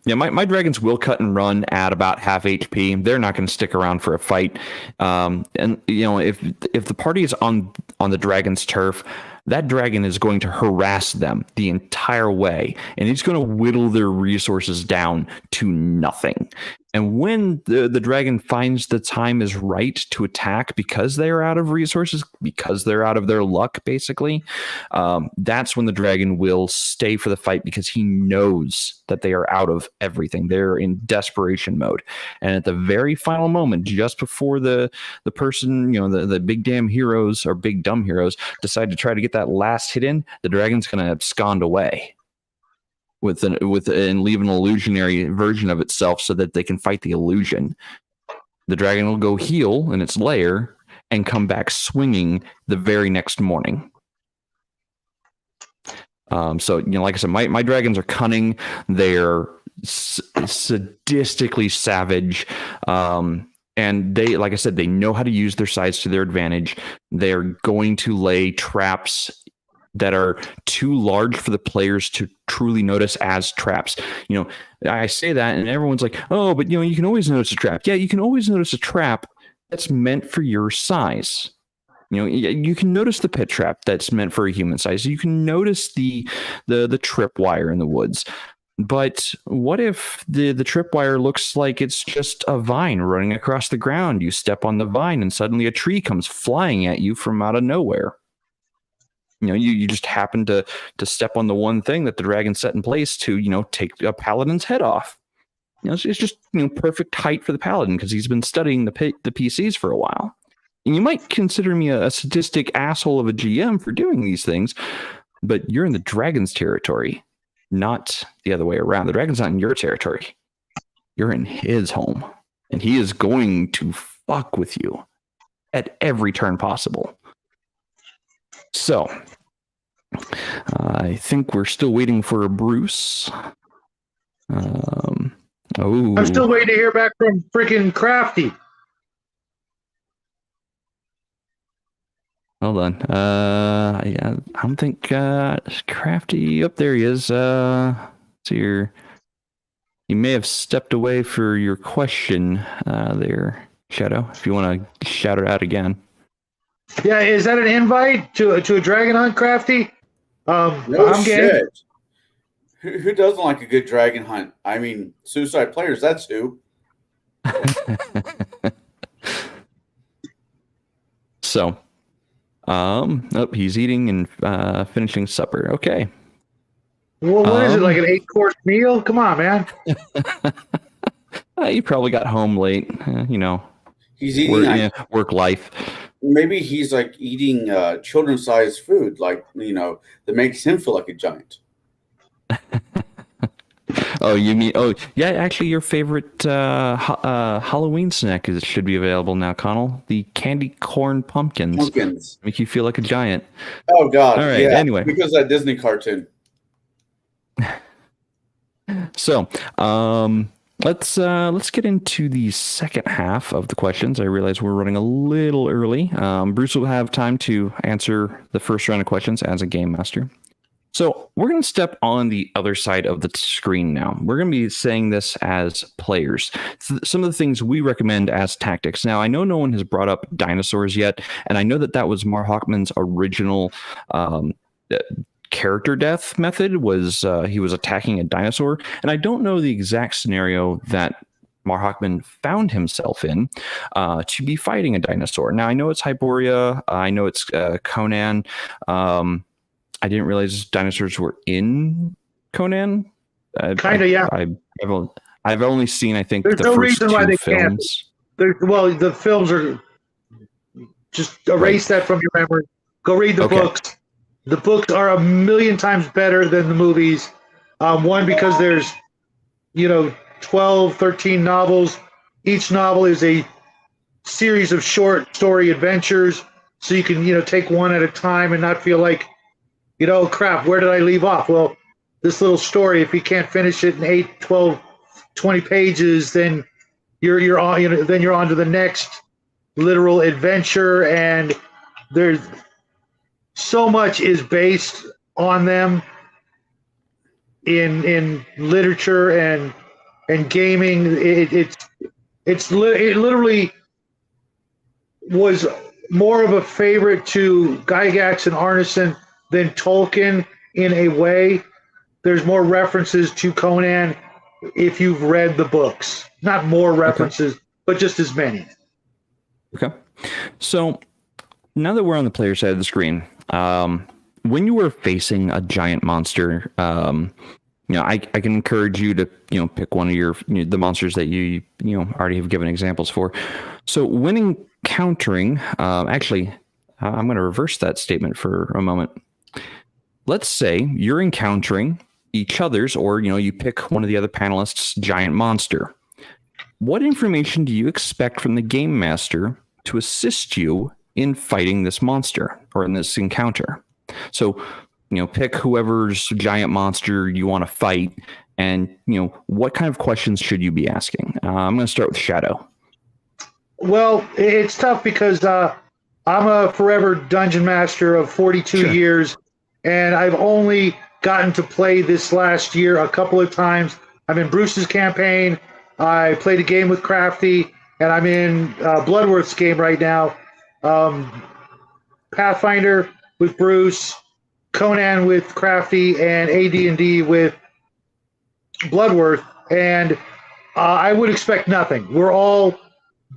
Yeah, my dragons will cut and run at about half HP. They're not going to stick around for a fight. And you know, if the party is on the dragon's turf, that dragon is going to harass them the entire way, and it's going to whittle their resources down to nothing. And when the dragon finds the time is right to attack because they are out of resources, because they're out of their luck, basically, that's when the dragon will stay for the fight because he knows that they are out of everything. They're in desperation mode. And at the very final moment, just before the person, you know, the big damn heroes or big dumb heroes decide to try to get that last hit in, the dragon's going to abscond away and leave an illusionary version of itself so that they can fight the illusion. The dragon will go heal in its lair and come back swinging the very next morning. So, you know, like I said, my dragons are cunning. They're sadistically savage. And they, like I said, they know how to use their size to their advantage. They're going to lay traps that are too large for the players to truly notice as traps. You know, I say that and everyone's like, oh, but you know, you can always notice a trap. Yeah, you can always notice a trap that's meant for your size. You know, you can notice the pit trap that's meant for a human size. You can notice the tripwire in the woods. But what if the tripwire looks like it's just a vine running across the ground? You step on the vine and suddenly a tree comes flying at you from out of nowhere. You know, you just happen to step on the one thing that the dragon set in place to, you know, take a paladin's head off. You know, it's just, you know, perfect height for the paladin because he's been studying the PCs for a while. And you might consider me a sadistic asshole of a GM for doing these things, but you're in the dragon's territory, not the other way around. The dragon's not in your territory. You're in his home, and he is going to fuck with you at every turn possible. So, I think we're still waiting for Bruce. I'm still waiting to hear back from freaking Crafty. Hold on. I don't think Crafty. Up there he is. So you may have stepped away for your question there, Shadow. If you want to shout it out again. Yeah, is that an invite to a dragon hunt, Crafty? No I'm shit. Who doesn't like a good dragon hunt? I mean, Suicide Players, that's who. So, he's eating and finishing supper. Okay. Well, what is it, like an 8-course meal? Come on, man. You probably got home late, you know. He's eating work life. Maybe he's like eating children-sized food, like, you know, that makes him feel like a giant. Oh, you mean? Oh, yeah. Actually, your favorite Halloween snack should be available now, Connell. The candy corn pumpkins make you feel like a giant. Oh God! All right. Yeah, Anyway, because that Disney cartoon. So, let's get into the second half of the questions. I realize we're running a little early. Bruce will have time to answer the first round of questions as a game master. So we're going to step on the other side of the screen now. We're going to be saying this as players. Some of the things we recommend as tactics. Now, I know no one has brought up dinosaurs yet, and I know that was Mark Hockman's original character death method was he was attacking a dinosaur. And I don't know the exact scenario that Mark Hockman found himself in to be fighting a dinosaur. Now, I know it's Hyboria. I know it's Conan. I didn't realize dinosaurs were in Conan. Kind of, yeah. I've only seen, I think, there's the no first reason why two they films. can't. Well, the films are just erase that from your memory. Go read the books. The books are a million times better than the movies. One, because there's 12, 13 novels. Each novel is a series of short story adventures, so you can take one at a time and not feel like, crap, where did I leave off? Well, this little story, if you can't finish it in 8, 12, 20 pages, then you're on, then you're on to the next literal adventure, and there's so much is based on them in literature and gaming. It literally was more of a favorite to Gygax and Arneson than Tolkien in a way. There's more references to Conan if you've read the books. Not more references, but just as many. Okay. So now that we're on the player side of the screen, when you were facing a giant monster, I can encourage you to pick one of your the monsters that you already have given examples for. So when encountering, actually, I'm going to reverse that statement for a moment. Let's say you're encountering each other's, or you pick one of the other panelists' giant monster. What information do you expect from the game master to assist you in fighting this monster or in this encounter? So, pick whoever's giant monster you want to fight, and what kind of questions should you be asking? I'm going to start with Shadow. Well, it's tough because I'm a forever dungeon master of 42 years, and I've only gotten to play this last year a couple of times. I'm in Bruce's campaign. I played a game with Crafty, and I'm in Bloodworth's game right now. Pathfinder with Bruce, Conan with Crafty, and AD&D with Bloodworth. And I would expect nothing. We're all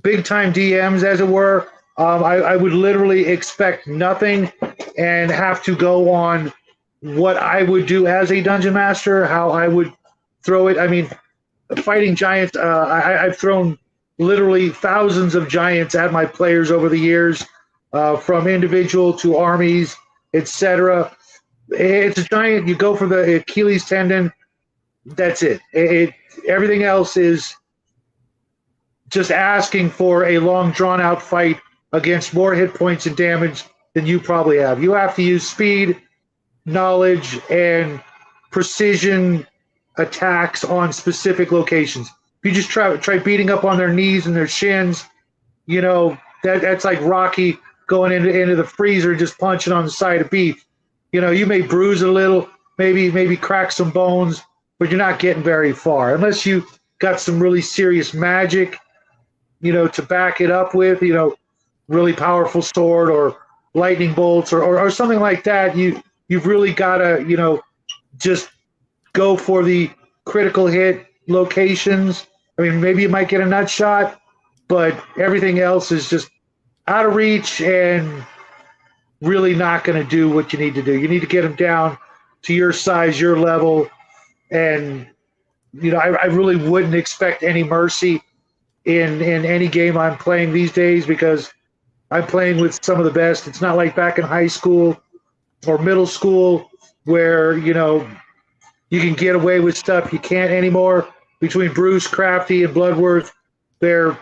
big-time DMs, as it were. I would literally expect nothing and have to go on what I would do as a dungeon master, how I would throw it. I mean, fighting giants, I've thrown literally thousands of giants at my players over the years, from individual to armies, etc. It's a giant. You go for the Achilles tendon. That's it. Everything else is just asking for a long, drawn-out fight against more hit points and damage than you probably have. You have to use speed, knowledge, and precision attacks on specific locations. If you just try beating up on their knees and their shins, that's like Rocky going into the freezer and just punching on the side of beef. You may bruise a little, maybe crack some bones, but you're not getting very far unless you got some really serious magic, to back it up with, really powerful sword or lightning bolts or something like that. You've really got to, just go for the critical hit locations. I mean, maybe you might get a nut shot, but everything else is just out of reach and really not going to do what you need to do. You need to get them down to your size, your level, and I really wouldn't expect any mercy in any game I'm playing these days because I'm playing with some of the best. It's not like back in high school or middle school where you can get away with stuff you can't anymore. Between Bruce, Crafty, and Bloodworth, they've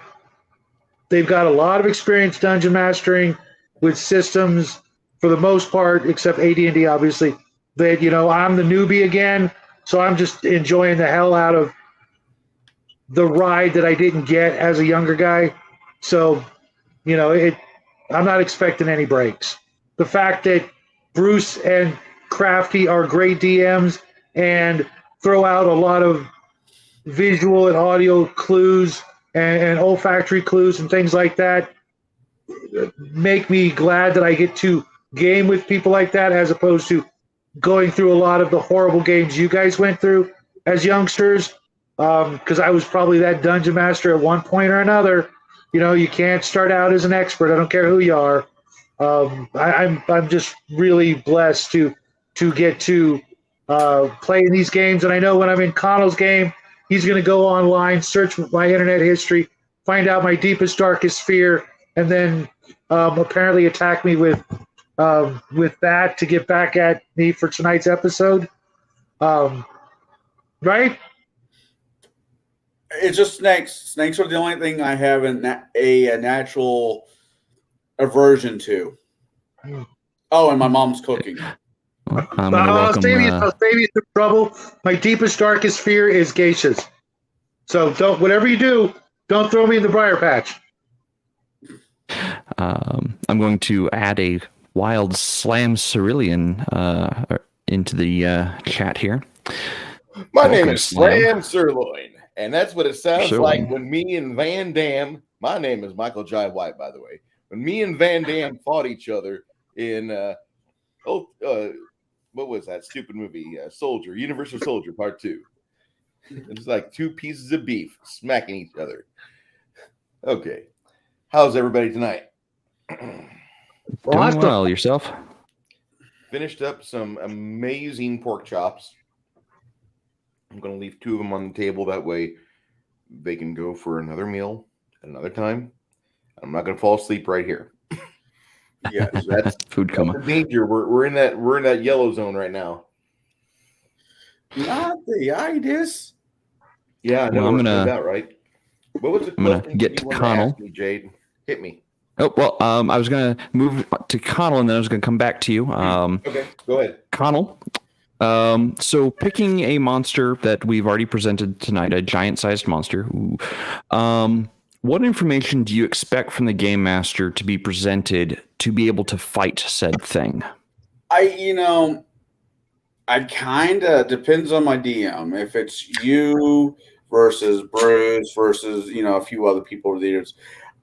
got a lot of experience dungeon mastering with systems for the most part, except AD&D, obviously. That, I'm the newbie again, so I'm just enjoying the hell out of the ride that I didn't get as a younger guy. So, I'm not expecting any breaks. The fact that Bruce and Crafty are great DMs and throw out a lot of visual and audio clues and olfactory clues and things like that make me glad that I get to game with people like that, as opposed to going through a lot of the horrible games you guys went through as youngsters. Because I was probably that dungeon master at one point or another. You can't start out as an expert. I don't care who you are. I'm just really blessed to get to play in these games. And I know when I'm in Connell's game, he's going to go online, search my internet history, find out my deepest, darkest fear, and then apparently attack me with that to get back at me for tonight's episode. Right? It's just snakes. Snakes are the only thing I have a natural aversion to. Oh, and my mom's cooking. I'll save you some trouble. My deepest, darkest fear is geishas. So whatever you do, don't throw me in the briar patch. I'm going to add a wild slam cerulean into the chat here. My name is Slam Sirloin, and that's what it sounds like when me and Van Damme. My name is Michael Jai White, by the way. When me and Van Damme fought each other in what was that stupid movie? Universal Soldier Part 2. It's like two pieces of beef smacking each other. Okay, how's everybody tonight? Doing well. Yourself? Finished up some amazing pork chops. I'm going to leave 2 of them on the table. That way they can go for another meal at another time. I'm not going to fall asleep right here. Yeah, so that's food coma. Danger. We're in that yellow zone right now. Not the itis. Yeah, I know. Well, I'm gonna that right. What was the I'm gonna question get you to wanted Connell. ask me, Jade? Hit me. Oh well, I was gonna move to Connell, and then I was gonna come back to you. Okay, go ahead, Connell. So picking a monster that we've already presented tonight, a giant-sized monster. What information do you expect from the game master to be presented to be able to fight said thing? I kind of depends on my DM. If it's you versus Bruce versus a few other people or leaders,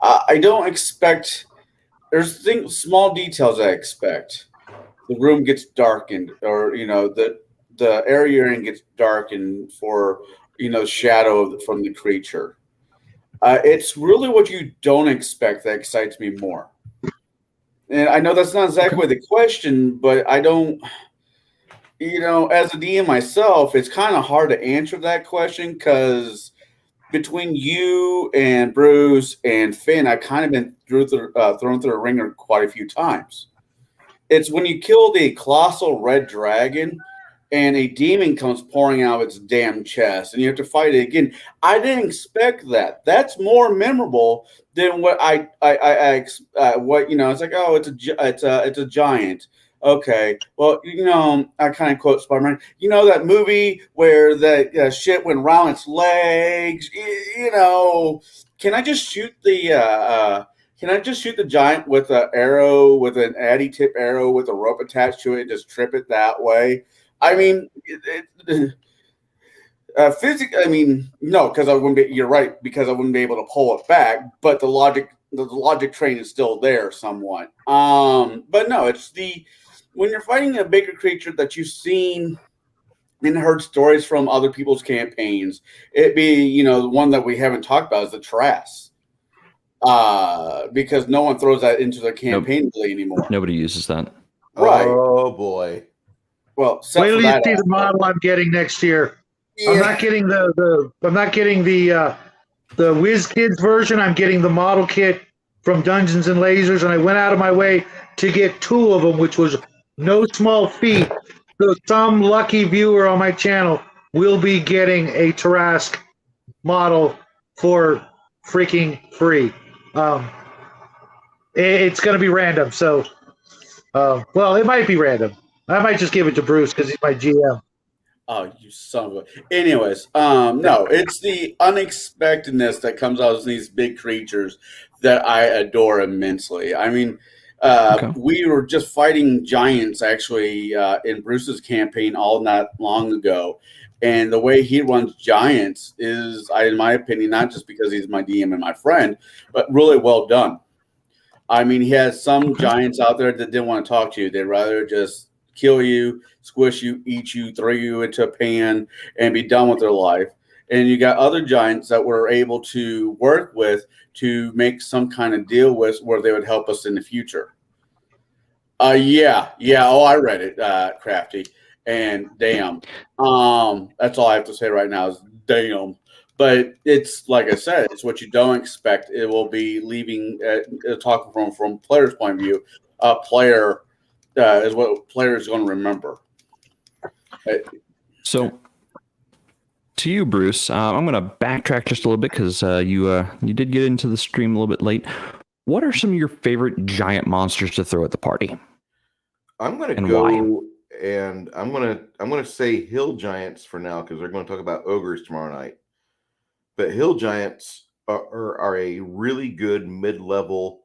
I don't expect. There's small details I expect. The room gets darkened, or the area you're in gets darkened for shadow from the creature. It's really what you don't expect that excites me more. And I know that's not exactly the question, but I don't. As a DM myself, it's kind of hard to answer that question because between you and Bruce and Finn, I've kind of been thrown through the ringer quite a few times. It's when you kill the colossal red dragon and a demon comes pouring out of its damn chest and you have to fight it again. I didn't expect that. That's more memorable than what it's like, oh, it's a giant. Okay, well, I kind of quote Spider-Man. That movie where the shit went around its legs. Can I just shoot the giant with an arrow, with an addy tip arrow with a rope attached to it, and just trip it that way? I mean, physically. I mean, no, because I wouldn't be. You're right, because I wouldn't be able to pull it back. But the logic train is still there somewhat. But no, it's when you're fighting a bigger creature that you've seen and heard stories from other people's campaigns. It be the one that we haven't talked about is the Trass. Because no one throws that into their campaign really anymore. Nobody uses that. Right. Oh boy. Well, wait till you see the model I'm getting next year. Yeah. I'm not getting the Whiz Kids version. I'm getting the model kit from Dungeons and Lasers, and I went out of my way to get 2 of them, which was no small feat So some lucky viewer on my channel will be getting a Tarask model for freaking free. It's going to be random. So, well, it might be random. I might just give it to Bruce because he's my GM. Oh, you son of a. Anyways, no, it's the unexpectedness that comes out of these big creatures that I adore immensely. I mean, we were just fighting giants actually in Bruce's campaign all not long ago. And the way he runs giants is, in my opinion, not just because he's my DM and my friend, but really well done. I mean, he has some giants out there that didn't want to talk to you. They'd rather just kill you, squish you, eat you, throw you into a pan, and be done with their life. And you got other giants that we're able to work with to make some kind of deal with where they would help us in the future. Yeah. Oh, I read it, Crafty. And damn. That's all I have to say right now is damn. But it's like I said, it's what you don't expect. It will be leaving, talking from player's point of view. A player is what player is going to remember. So, to you, Bruce, I'm going to backtrack just a little bit because you did get into the stream a little bit late. What are some of your favorite giant monsters to throw at the party? I'm going to go why? And I'm going to say hill giants for now because they're going to talk about ogres tomorrow night. But hill giants are a really good mid-level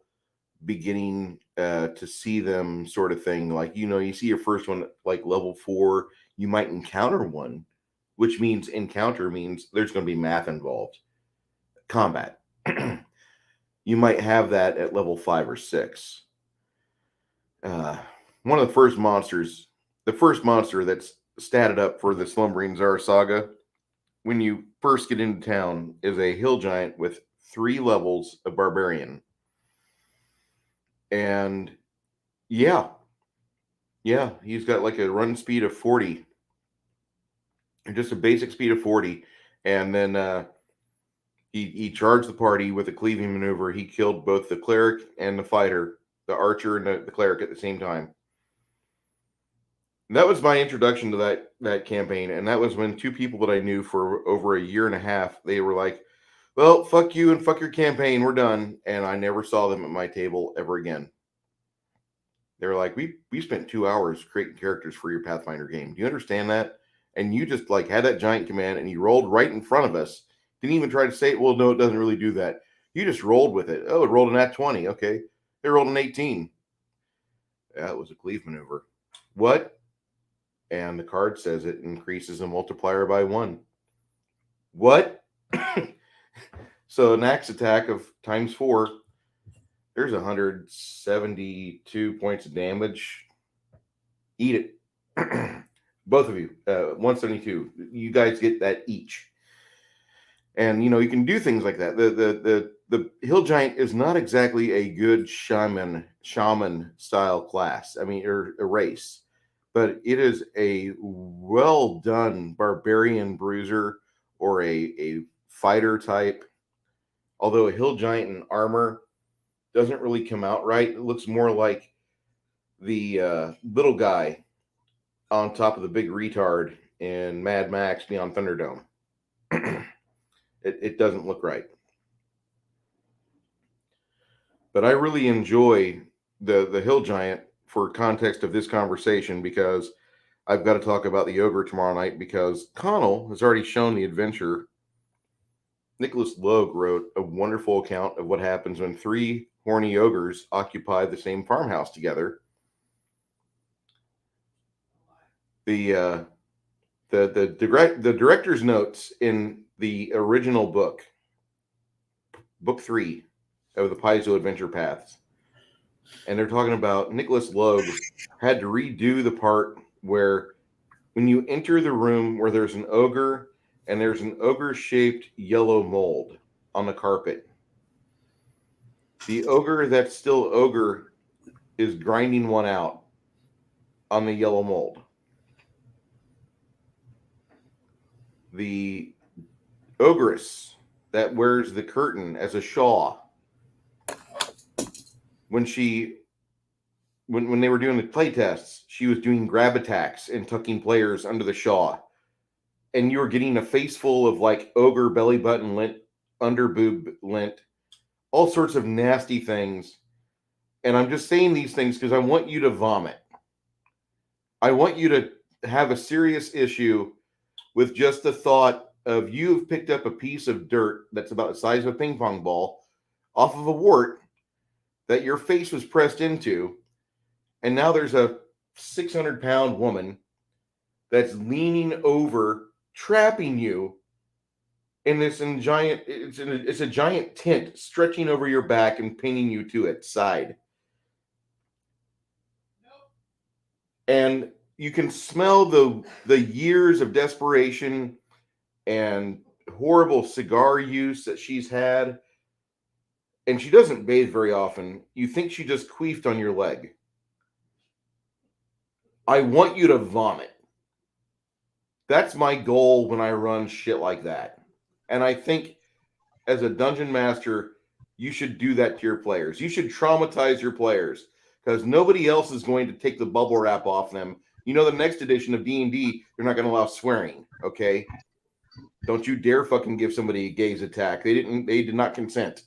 beginning to see them sort of thing. Like, you see your first one like level 4, you might encounter one, which means encounter means there's going to be math involved. Combat. You might have that at level 5 or 6. One of the first monsters that's statted up for the Slumbering Tsar saga, when you first get into town, is a hill giant with 3 levels of barbarian. And yeah, he's got like a run speed of 40. Just a basic speed of 40. And then he charged the party with a cleaving maneuver. He killed both the cleric and the fighter, the archer and the cleric at the same time. And that was my introduction to that campaign. And that was when 2 people that I knew for over a year and a half, they were like, well, fuck you and fuck your campaign. We're done. And I never saw them at my table ever again. They were like, we spent 2 hours creating characters for your Pathfinder game. Do you understand that? And you just like had that giant command and you rolled right in front of us. Didn't even try to say, well, no, it doesn't really do that. You just rolled with it. Oh, it rolled an at 20. Okay. They rolled an 18. That was a cleave maneuver. What? And the card says it increases the multiplier by 1. What? So an axe attack of times 4, there's 172 points of damage. Eat it. Both of you, 172. You guys get that each. And, you can do things like that. The hill giant is not exactly a good shaman style class. I mean, or a race. But it is a well done barbarian bruiser or a fighter type. Although a hill giant in armor doesn't really come out right. It looks more like the little guy on top of the big retard in Mad Max Beyond Thunderdome. It doesn't look right. But I really enjoy the hill giant for context of this conversation because I've got to talk about the ogre tomorrow night because Connell has already shown the adventure. Nicholas Logue wrote a wonderful account of what happens when 3 horny ogres occupy the same farmhouse together. The director's notes in the original book 3 of the Paizo Adventure Paths, and they're talking about Nicholas Logue had to redo the part where when you enter the room where there's an ogre and there's an ogre-shaped yellow mold on the carpet. The ogre that's still ogre is grinding one out on the yellow mold. The ogress that wears the curtain as a shawl, when they were doing the play tests, she was doing grab attacks and tucking players under the shaw. And you were getting a face full of like ogre belly button lint, under boob lint, all sorts of nasty things. And I'm just saying these things because I want you to vomit. I want you to have a serious issue with just the thought of you've picked up a piece of dirt that's about the size of a ping pong ball off of a wart that your face was pressed into. And now there's a 600-pound woman that's leaning over, trapping you in this giant. It's a giant tent stretching over your back and pinning you to its side. And you can smell the years of desperation and horrible cigar use that she's had. And she doesn't bathe very often. You think she just queefed on your leg. I want you to vomit. That's my goal when I run shit like that. And I think as a dungeon master, you should do that to your players. You should traumatize your players because nobody else is going to take the bubble wrap off them. You know, the next edition of D&D, they're not going to allow swearing, okay? Don't you dare fucking give somebody a gaze attack. They did not consent.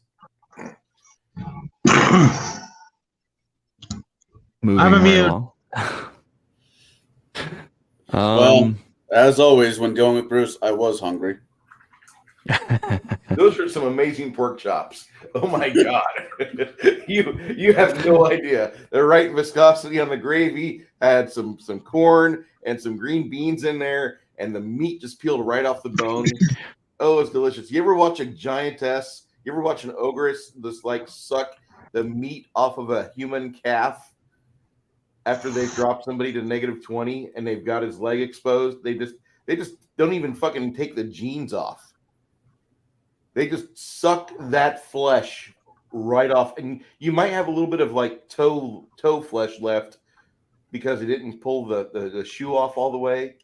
Moving I'm right immune. along. Well, as always, when going with Bruce, I was hungry. Those are some amazing pork chops. Oh my god. you have no idea. The right viscosity on the gravy had some corn and some green beans in there, and the meat just peeled right off the bone. Oh, it's delicious. You ever watch a giantess? You ever watch an ogress just like suck the meat off of a human calf after they've dropped somebody to -20 and they've got his leg exposed? They just don't even fucking take the jeans off. They just suck that flesh right off. And you might have a little bit of like toe flesh left because it didn't pull the shoe off all the way.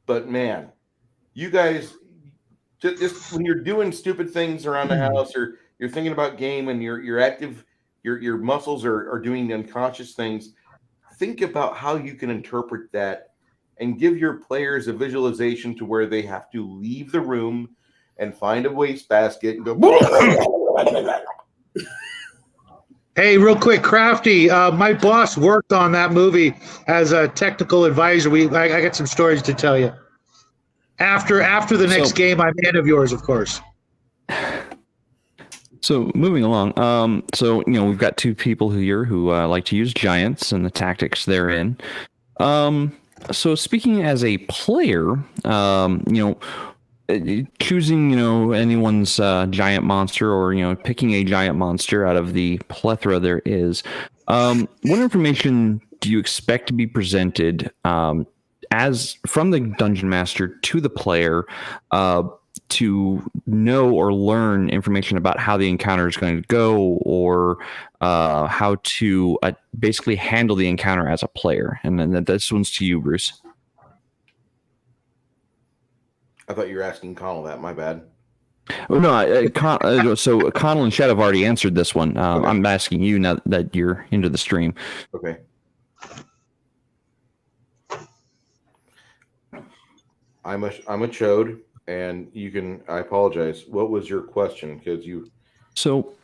But man, you guys, just when you're doing stupid things around the house or you're thinking about game and you're active, your muscles are doing unconscious things, think about how you can interpret that and give your players a visualization to where they have to leave the room and find a wastebasket and go. Hey, real quick, Crafty. My boss worked on that movie as a technical advisor. I got some stories to tell you. After the next game, I'm in of yours, of course. So moving along, so we've got two people here who like to use giants and the tactics therein. So speaking as a player, choosing anyone's giant monster or picking a giant monster out of the plethora there is, what information do you expect to be presented as from the dungeon master to the player to know or learn information about how the encounter is going to go or how to basically handle the encounter as a player? And then this one's to you, Bruce. I thought you were asking Connell that. My bad. Oh, no, so Connell and Shed have already answered this one. Okay. I'm asking you now that you're into the stream. Okay. I'm a chode, and you can. I apologize. What was your question? Because So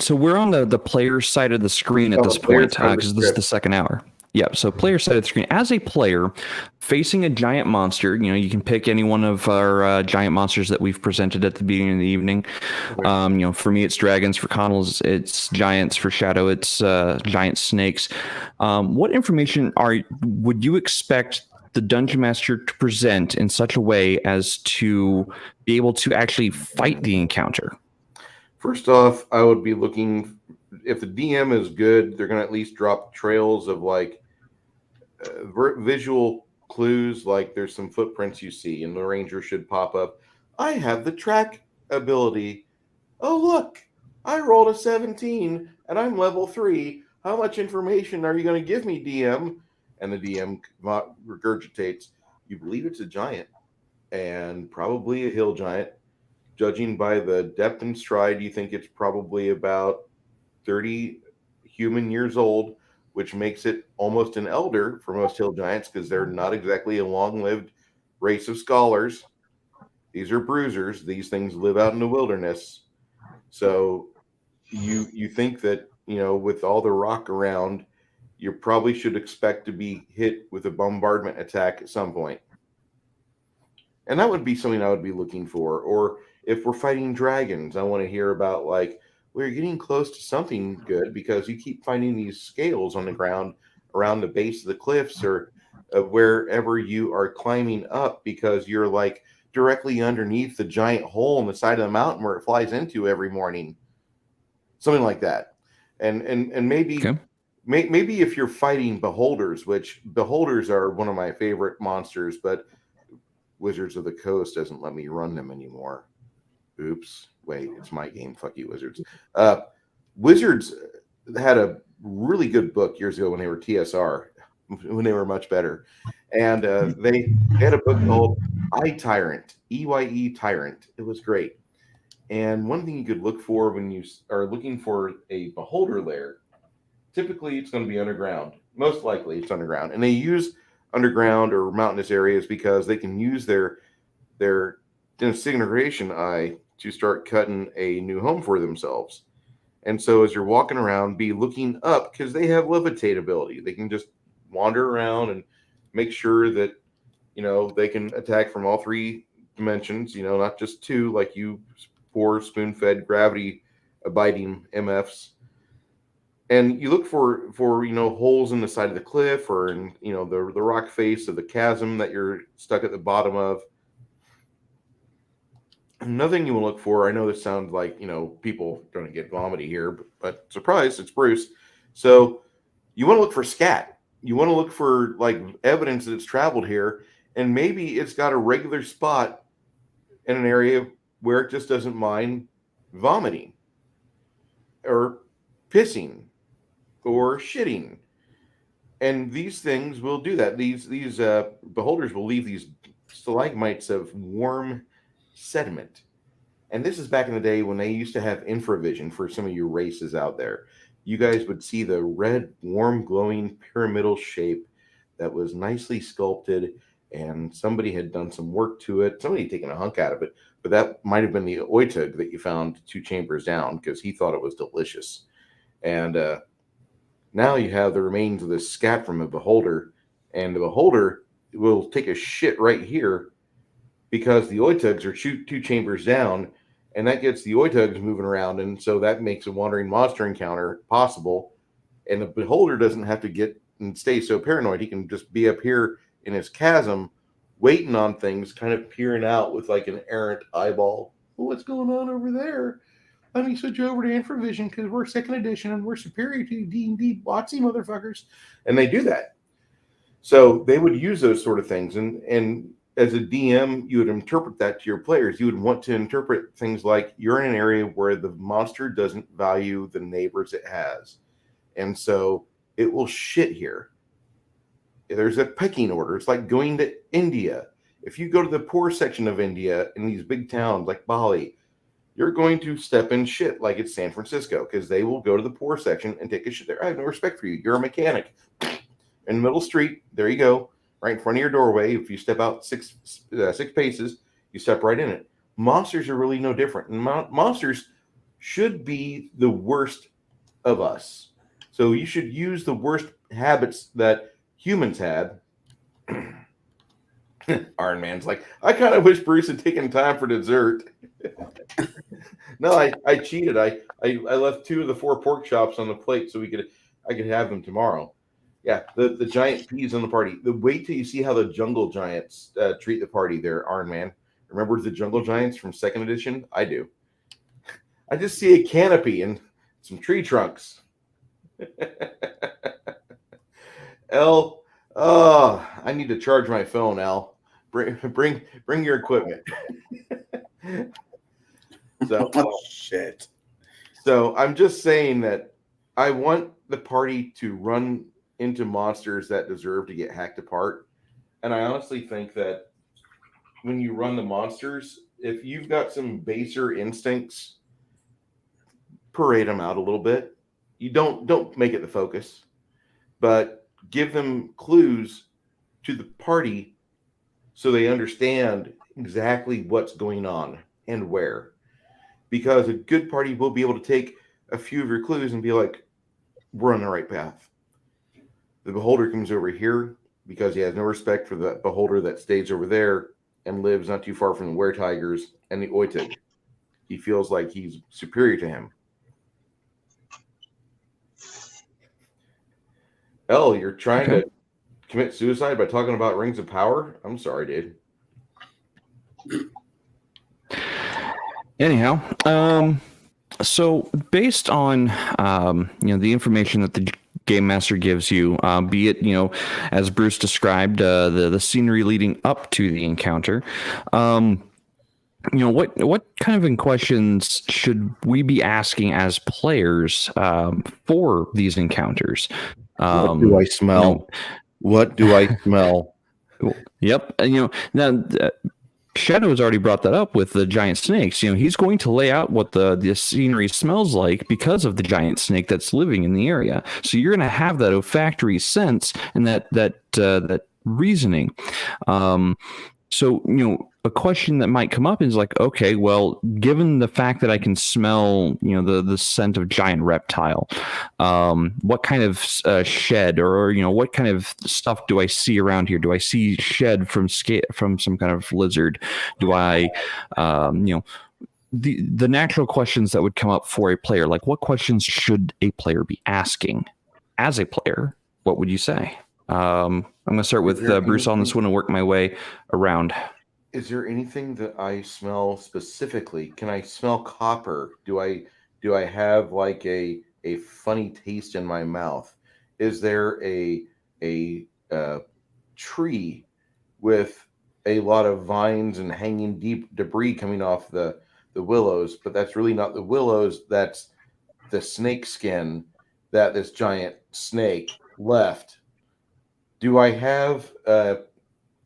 we're on the player side of the screen at this point because this is the second hour. Yeah, so player side of the screen. As a player facing a giant monster, you can pick any one of our giant monsters that we've presented at the beginning of the evening. Okay. For me, it's dragons. For Connell, it's giants. For Shadow, it's giant snakes. What information would you expect the dungeon master to present in such a way as to be able to actually fight the encounter? First off, I would be looking, if the DM is good, they're going to at least drop trails of like visual clues, like there's some footprints you see and the ranger should pop up. I have the track ability. Oh, look, I rolled a 17 and I'm level 3. How much information are you going to give me, DM? And the DM regurgitates, you believe it's a giant and probably a hill giant. Judging by the depth and stride, you think it's probably about 30 human years old which makes it almost an elder for most hill giants because they're not exactly a long-lived race of scholars. These are bruisers. These things live out in the wilderness. So you think that, with all the rock around, you probably should expect to be hit with a bombardment attack at some point. And that would be something I would be looking for. Or if we're fighting dragons, I want to hear about we're getting close to something good because you keep finding these scales on the ground around the base of the cliffs or wherever you are climbing up because you're directly underneath the giant hole in the side of the mountain where it flies into every morning. Something like that. And maybe Okay. maybe if you're fighting beholders, which beholders are one of my favorite monsters, but Wizards of the Coast doesn't let me run them anymore. Oops. Wait, it's my game. Fuck you, Wizards. Wizards had a really good book years ago when they were TSR, when they were much better. And they had a book called Tyrant, EYE Tyrant. It was great. And one thing you could look for when you are looking for a beholder lair, typically it's going to be underground. Most likely it's underground. And they use underground or mountainous areas because they can use their disintegration eye to start cutting a new home for themselves. And so as you're walking around, be looking up because they have levitate ability. They can just wander around and make sure that, they can attack from all three dimensions, not just two like you poor spoon-fed gravity abiding MFs. And you look for holes in the side of the cliff or in the rock face of the chasm that you're stuck at the bottom of. Another thing you want to look for, I know this sounds like people are going to get vomity here, but surprise, it's Bruce. So you want to look for scat. You want to look for evidence that it's traveled here, and maybe it's got a regular spot in an area where it just doesn't mind vomiting or pissing or shitting. And these things will do that. These beholders will leave these stalagmites of warm sediment. And this is back in the day when they used to have infravision for some of your races out there. You guys would see the red, warm, glowing pyramidal shape that was nicely sculpted, and somebody had done some work to it. Somebody had taken a hunk out of it, but that might have been the oitug that you found 2 chambers down because he thought it was delicious. And now you have the remains of this scat from a beholder, and the beholder will take a shit right here because the oitugs are 2 chambers down, and that gets the oitugs moving around, and so that makes a wandering monster encounter possible. And the beholder doesn't have to get and stay so paranoid. He can just be up here in his chasm, waiting on things, kind of peering out with an errant eyeball. Well, what's going on over there? Let me switch over to infravision because we're 2nd edition and we're superior to D&D WotC motherfuckers. And they do that. So they would use those sort of things. And as a DM, you would interpret that to your players. You would want to interpret things like you're in an area where the monster doesn't value the neighbors it has. And so it will shit here. There's a pecking order. It's like going to India. If you go to the poor section of India in these big towns like Bali, you're going to step in shit like it's San Francisco because they will go to the poor section and take a shit there. I have no respect for you. You're a mechanic. In the middle street, there you go. Right in front of your doorway. If you step out six paces, you step right in it. Monsters are really no different. And monsters should be the worst of us. So you should use the worst habits that humans had. Iron Man's like, I kind of wish Bruce had taken time for dessert. No, I cheated. I left 2 of the 4 pork chops on the plate so I could have them tomorrow. Yeah, the giant peas on the party. Wait till you see how the jungle giants treat the party there, Iron Man. Remember the jungle giants from 2nd edition? I do. I just see a canopy and some tree trunks. Al, I need to charge my phone, Al. Bring your equipment. So shit. So I'm just saying that I want the party to run into monsters that deserve to get hacked apart. And I honestly think that when you run the monsters, if you've got some baser instincts, parade them out a little bit. You don't make it the focus. but give them clues to the party so they understand exactly what's going on and where. Because a good party will be able to take a few of your clues and be like, we're on the right path. The beholder comes over here because he has no respect for the beholder that stays over there and lives not too far from the were-tigers and the oitig. He feels like he's superior to him. Elle, you're trying to commit suicide by talking about rings of power? I'm sorry, dude. Anyhow, so based on the information that the game master gives you, be it as Bruce described, the scenery leading up to the encounter, what kind of questions should we be asking as players for these encounters? What do I smell? What do I smell? Yep. Now Shadow has already brought that up with the giant snakes. He's going to lay out what the scenery smells like because of the giant snake that's living in the area. So you're going to have that olfactory sense and that reasoning. So a question that might come up is like, okay, well, given the fact that I can smell, the scent of giant reptile, what kind of shed or what kind of stuff do I see around here? Do I see shed from some kind of lizard? Do I, the natural questions that would come up for a player, like what questions should a player be asking as a player? What would you say? I'm going to start with Bruce on this one and work my way around. Is there anything that I smell specifically? Can I smell copper? Do I have like a funny taste in my mouth? Is there a tree with a lot of vines and hanging deep debris coming off the willows? But that's really not the willows. That's the snake skin that this giant snake left. Do I have?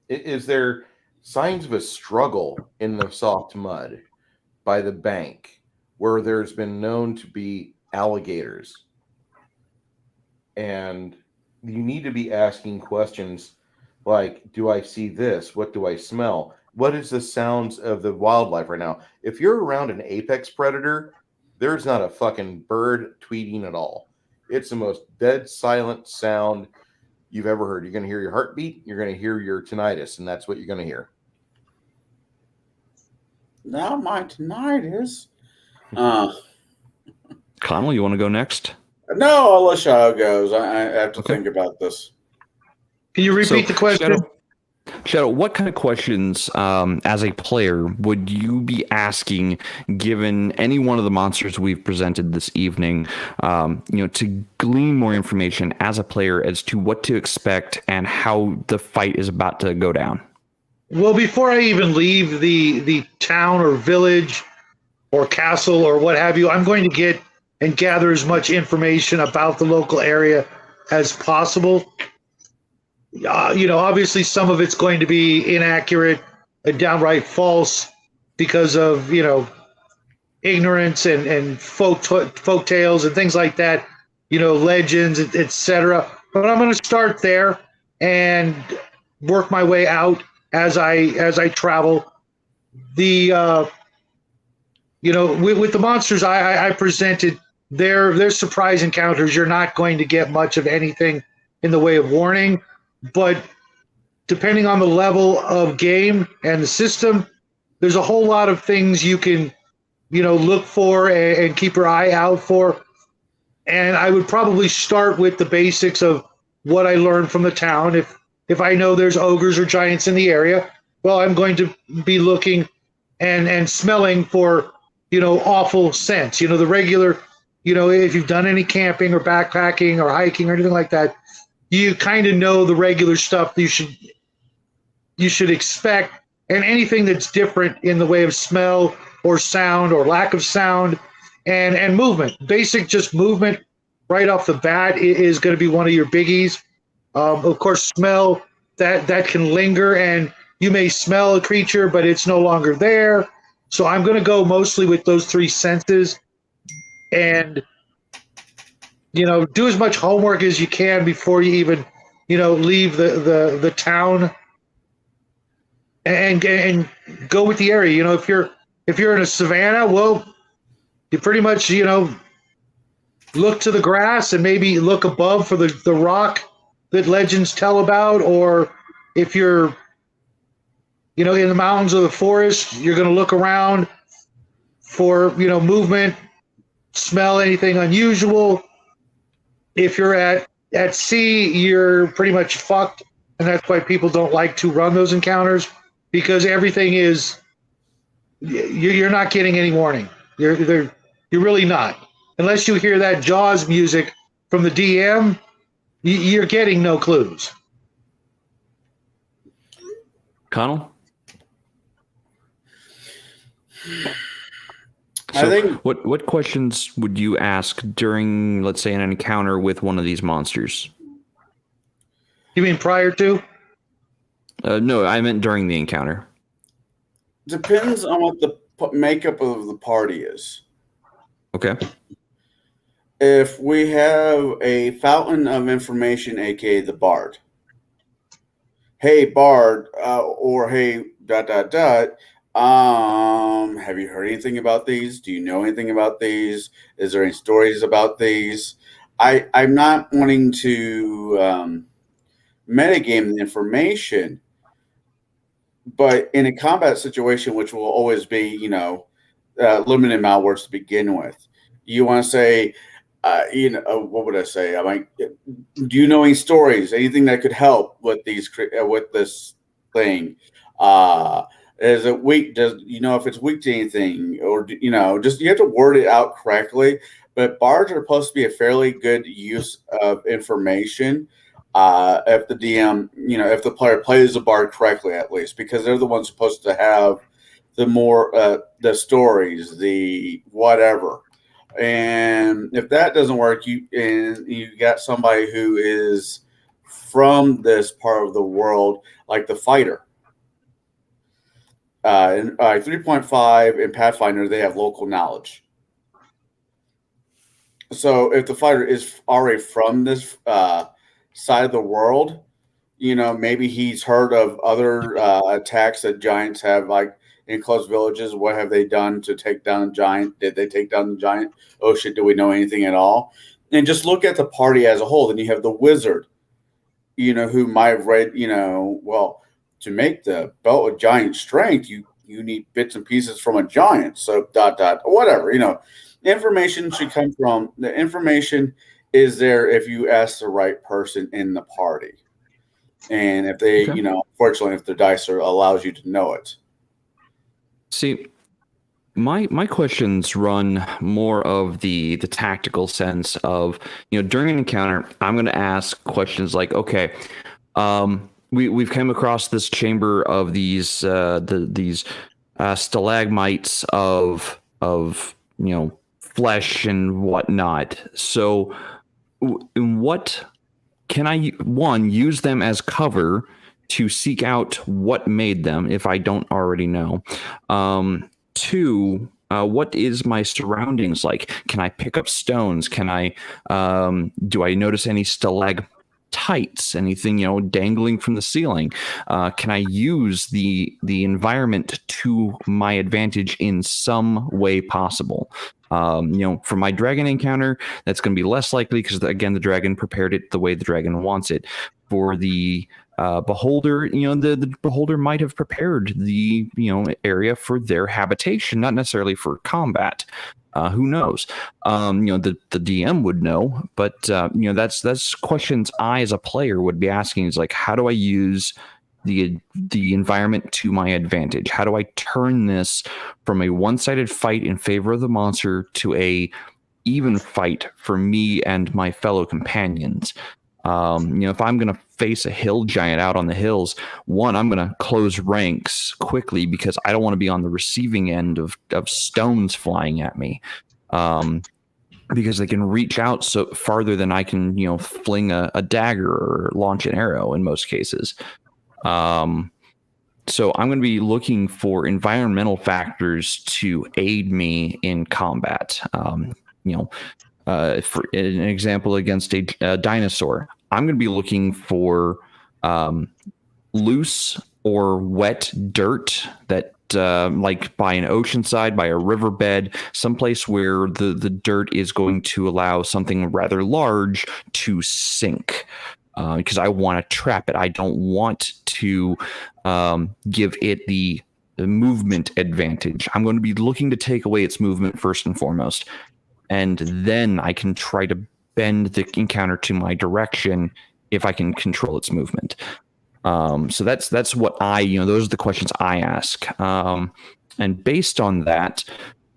Is there signs of a struggle in the soft mud by the bank where there's been known to be alligators? And you need to be asking questions like, do I see this? What do I smell? What is the sounds of the wildlife right now? If you're around an apex predator, there's not a fucking bird tweeting at all. It's the most dead silent sound you've ever heard. You're going to hear your heartbeat. You're going to hear your tinnitus, and that's what you're going to hear. Now my tinnitus. Connell, you want to go next? No, I'll let Shadow goes. I have to think about this. Can you repeat the question? Shadow, what kind of questions, as a player, would you be asking, given any one of the monsters we've presented this evening, to glean more information as a player as to what to expect and how the fight is about to go down? Well, before I even leave the town or village or castle or what have you, I'm going to get and gather as much information about the local area as possible. Obviously some of it's going to be inaccurate and downright false because of, ignorance and folk tales and things like that, legends, etc. But I'm going to start there and work my way out as I travel. The with the monsters I presented, they're surprise encounters. You're not going to get much of anything in the way of warning, but depending on the level of game and the system, there's a whole lot of things you can look for and keep your eye out for. And I would probably start with the basics of what I learned from the town. If I know there's ogres or giants in the area, well, I'm going to be looking and smelling for awful scents. The regular, if you've done any camping or backpacking or hiking or anything like that, you kind of know the regular stuff you should expect, and anything that's different in the way of smell or sound or lack of sound and movement. Basic just movement right off the bat is going to be one of your biggies. Of course, smell that can linger, and you may smell a creature, but it's no longer there. So I'm going to go mostly with those three senses. And do as much homework as you can before you even, leave the town, and go with the area. If you're in a savannah, well, you pretty much, look to the grass and maybe look above for the rock that legends tell about. Or if you're, in the mountains or the forest, you're going to look around for, movement, smell anything unusual. If you're at sea, you're pretty much fucked. And that's why people don't like to run those encounters, because everything is, you're not getting any warning. You're really not. Unless you hear that Jaws music from the DM, you're getting no clues. Connell? I think what questions would you ask during, let's say, an encounter with one of these monsters? You mean prior to? No, I meant during the encounter. depends on what the makeup of the party is. Okay. If we have a fountain of information, aka the Bard. Hey Bard, or hey ... have you heard anything about these? Do you know anything about these? Is there any stories about these? I'm not wanting to metagame the information, but in a combat situation, which will always be, limited amount of words to begin with, you want to say, what would I say? I might. Do you know any stories? Anything that could help with this thing? Is it weak? If it's weak to anything, or just you have to word it out correctly. But bards are supposed to be a fairly good use of information. If the DM, if the player plays the bard correctly, at least, because they're the ones supposed to have the more the stories, the whatever. And if that doesn't work, you got somebody who is from this part of the world, like the fighter. In 3.5 in Pathfinder, they have local knowledge. So if the fighter is already from this side of the world, maybe he's heard of other attacks that giants have, like enclosed villages. What have they done to take down a giant? Did they take down the giant? Oh shit, do we know anything at all? And just look at the party as a whole. Then you have the wizard, who might have read, well, to make the belt of giant strength, you need bits and pieces from a giant. So ... whatever, information should come from the information is there if you ask the right person in the party. And if they, Okay. Fortunately, if the dice allows you to know it. See, my questions run more of the tactical sense of, during an encounter, I'm going to ask questions like, okay, we've come across this chamber of these stalagmites of flesh and whatnot. So, what can I use them as cover to seek out what made them if I don't already know? Two, what is my surroundings like? Can I pick up stones? Can I do I notice any stalactites, anything dangling from the ceiling? Can I use the environment to my advantage in some way possible? For my dragon encounter, that's going to be less likely because, again, the dragon prepared it the way the dragon wants it. For the beholder, the beholder might have prepared the area for their habitation, not necessarily for combat. Who knows? The DM would know, but that's questions I as a player would be asking. Is like, how do I use the environment to my advantage? How do I turn this from a one-sided fight in favor of the monster to a even fight for me and my fellow companions? If I'm going to face a hill giant out on the hills, one, I'm going to close ranks quickly because I don't want to be on the receiving end of stones flying at me. Because they can reach out so farther than I can, fling a dagger or launch an arrow in most cases. So I'm going to be looking for environmental factors to aid me in combat. For an example, against a dinosaur, I'm going to be looking for loose or wet dirt that, like by an oceanside, by a riverbed, someplace where the dirt is going to allow something rather large to sink. Because I want to trap it. I don't want to give it the movement advantage. I'm going to be looking to take away its movement first and foremost. And then I can try to bend the encounter to my direction if I can control its movement. So that's what those are the questions I ask. And based on that,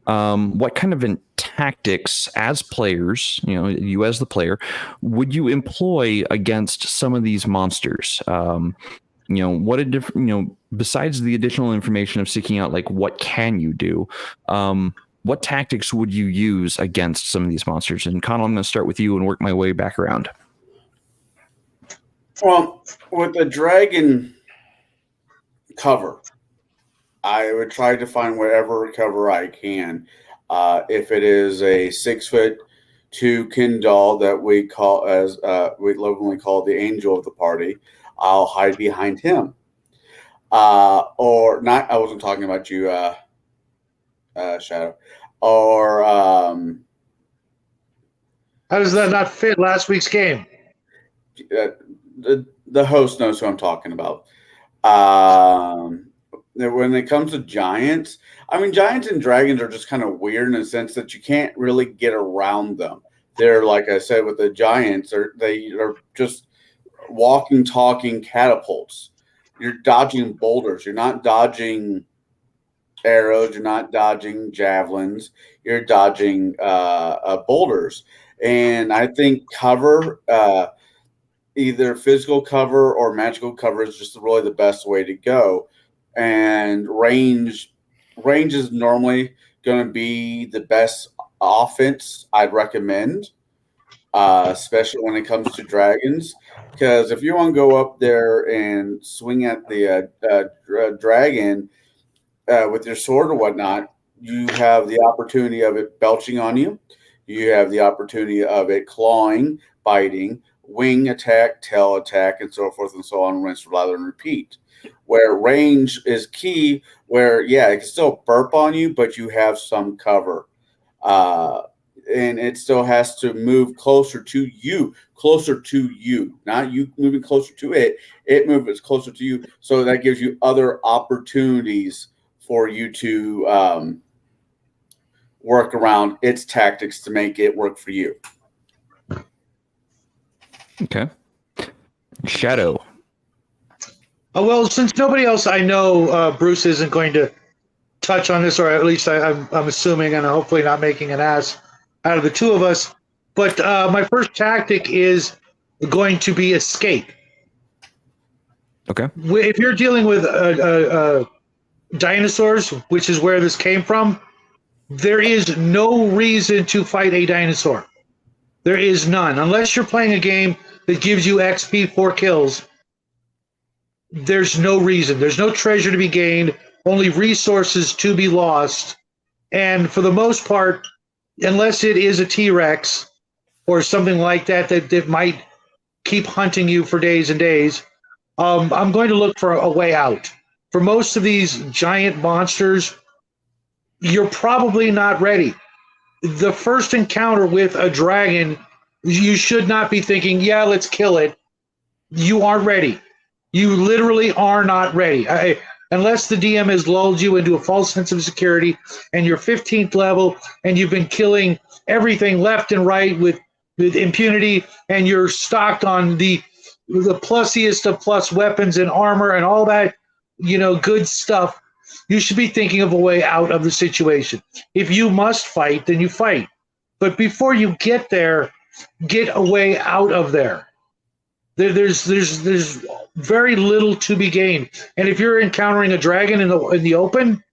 what kind of tactics as players, you as the player, would you employ against some of these monsters? What a different, besides the additional information of seeking out, like, what can you do? What tactics would you use against some of these monsters? And Connell, I'm going to start with you and work my way back around. Well, with the dragon cover, I would try to find whatever cover I can. If it is a 6'2" kin doll that we call, as we lovingly call, the angel of the party, I'll hide behind him. Or not. I wasn't talking about you, Shadow. Or how does that not fit last week's game? The host knows who I'm talking about. When it comes to giants, giants and dragons are just kind of weird in the sense that you can't really get around them. They're, like I said, with the giants, they are just walking, talking catapults. You're dodging boulders. You're not dodging arrows. You're not dodging javelins. You're dodging boulders. And I think cover, either physical cover or magical cover, is just really the best way to go. And range is normally going to be the best offense I'd recommend, especially when it comes to dragons. Because if you want to go up there and swing at the dragon with your sword or whatnot, you have the opportunity of it belching on you. You have the opportunity of it clawing, biting, wing attack, tail attack, and so forth and so on, rinse, lather, and repeat. Where range is key, where, yeah, it can still burp on you, but you have some cover. And it still has to move closer to you, not you moving closer to it. It moves closer to you. So that gives you other opportunities for you to work around its tactics to make it work for you. Okay. Shadow. Well, since nobody else I know, Bruce isn't going to touch on this, or at least I'm assuming, and hopefully not making an ass out of the two of us. But my first tactic is going to be escape. Okay. If you're dealing with dinosaurs, which is where this came from, there is no reason to fight a dinosaur. There is none. Unless you're playing a game that gives you XP for kills, there's no reason. There's no treasure to be gained, only resources to be lost. And for the most part, unless it is a T-Rex or something like that might keep hunting you for days and days, I'm going to look for a way out. For most of these giant monsters, you're probably not ready. The first encounter with a dragon, you should not be thinking, yeah, let's kill it. You aren't ready. You literally are not ready. Unless the DM has lulled you into a false sense of security and you're 15th level and you've been killing everything left and right with impunity, and you're stocked on the plussiest of plus weapons and armor and all that, good stuff, you should be thinking of a way out of the situation. If you must fight, then you fight. But before you get there, get a way out of there. There's very little to be gained. And if you're encountering a dragon in the open,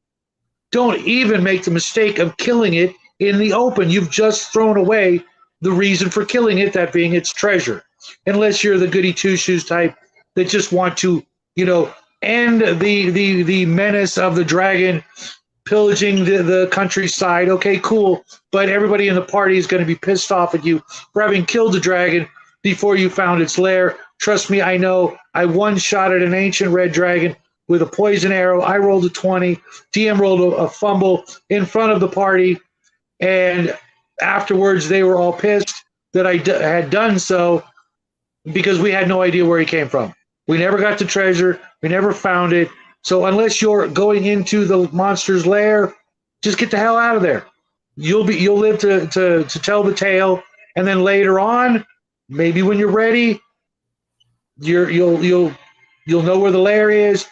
don't even make the mistake of killing it in the open. You've just thrown away the reason for killing it, that being its treasure. Unless you're the goody two-shoes type that just want to, end the menace of the dragon pillaging the countryside. Okay, cool. But everybody in the party is going to be pissed off at you for having killed the dragon before you found its lair. Trust me, I know. I one-shotted an ancient red dragon with a poison arrow. I rolled a 20. DM rolled a fumble in front of the party. And afterwards, they were all pissed that I had done so because we had no idea where he came from. We never got the treasure. We never found it. So unless you're going into the monster's lair, just get the hell out of there. You'll live to tell the tale, and then later on, maybe when you're ready, you'll know where the lair is,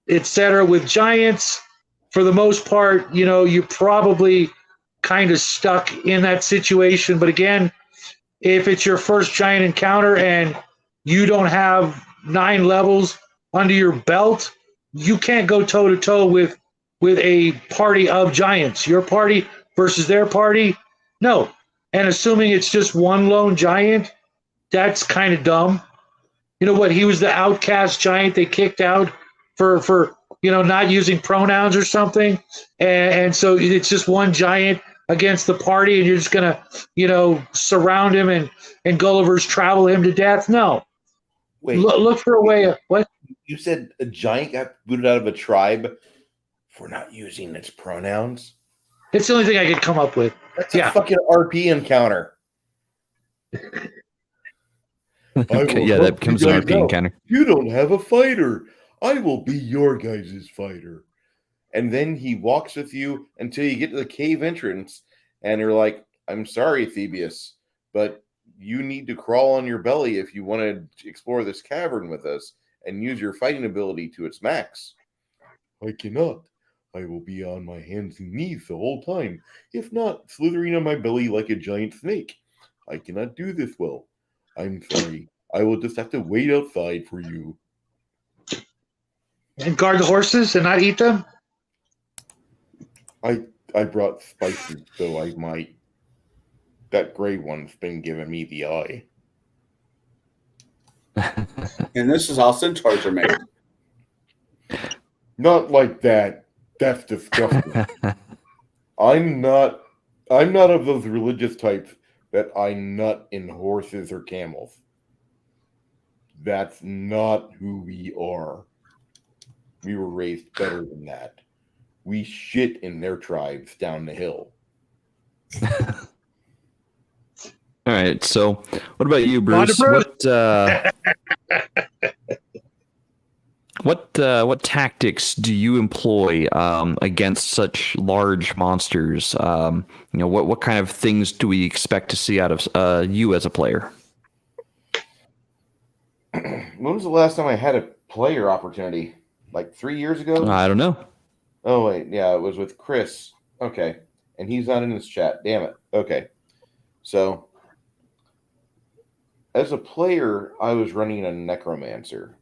etc. With giants, for the most part, you're probably kind of stuck in that situation. But again, if it's your first giant encounter and you don't have 9 levels under your belt, you can't go toe to toe with a party of giants. Your party versus their party, no. And assuming it's just one lone giant, that's kind of dumb. You know what? He was the outcast giant they kicked out for not using pronouns or something, and so it's just one giant against the party, and you're just gonna surround him and Gulliver's travel him to death. No. Wait, look for a way of what? You said a giant got booted out of a tribe for not using its pronouns? It's the only thing I could come up with. That's a fucking RP encounter. Okay, yeah, that becomes an RP encounter. You don't have a fighter. I will be your guys' fighter. And then he walks with you until you get to the cave entrance, and you're like, I'm sorry, Thebius, but you need to crawl on your belly if you want to explore this cavern with us and use your fighting ability to its max. I cannot. I will be on my hands and knees the whole time, if not slithering on my belly like a giant snake. I cannot do this well. I'm sorry. I will just have to wait outside for you. And guard the horses and not eat them? I brought spices, so I might. That gray one's been giving me the eye. And this is how centaurs are made. Not like that. That's disgusting. I'm not of those religious types that I nut in horses or camels. That's not who we are. We were raised better than that. We shit in their tribes down the hill. All right. So, what about you, Bruce? What tactics do you employ against such large monsters? What kind of things do we expect to see out of you as a player? When was the last time I had a player opportunity? Like 3 years ago? I don't know. Oh, wait. Yeah, it was with Chris. Okay. And he's not in this chat. Damn it. Okay. So, as a player, I was running a necromancer.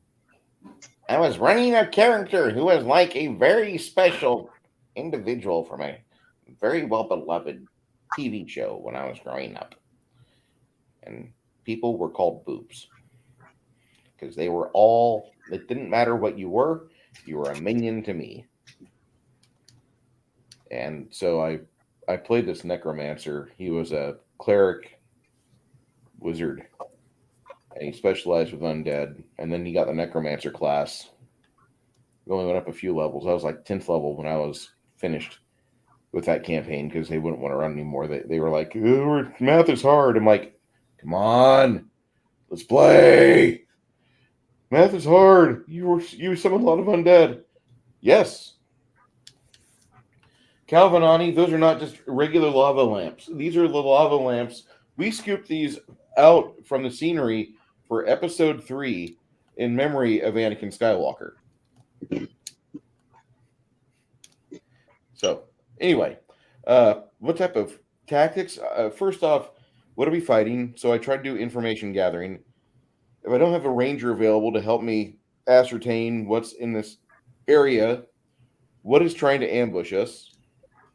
I was running a character who was like a very special individual from a very well-beloved TV show when I was growing up. And people were called boobs. Because they were all, it didn't matter what you were a minion to me. And so I played this necromancer. He was a cleric wizard. And he specialized with undead. And then he got the necromancer class. We only went up a few levels. I was like 10th level when I was finished with that campaign because they wouldn't want to run anymore. They were like, math is hard. I'm like, come on, let's play. Math is hard. You summoned a lot of undead. Yes. Calvinani, those are not just regular lava lamps. These are the lava lamps. We scooped these out from the scenery for episode 3 in memory of Anakin Skywalker. So, anyway, what type of tactics? First off, what are we fighting? So I try to do information gathering. If I don't have a ranger available to help me ascertain what's in this area, what is trying to ambush us,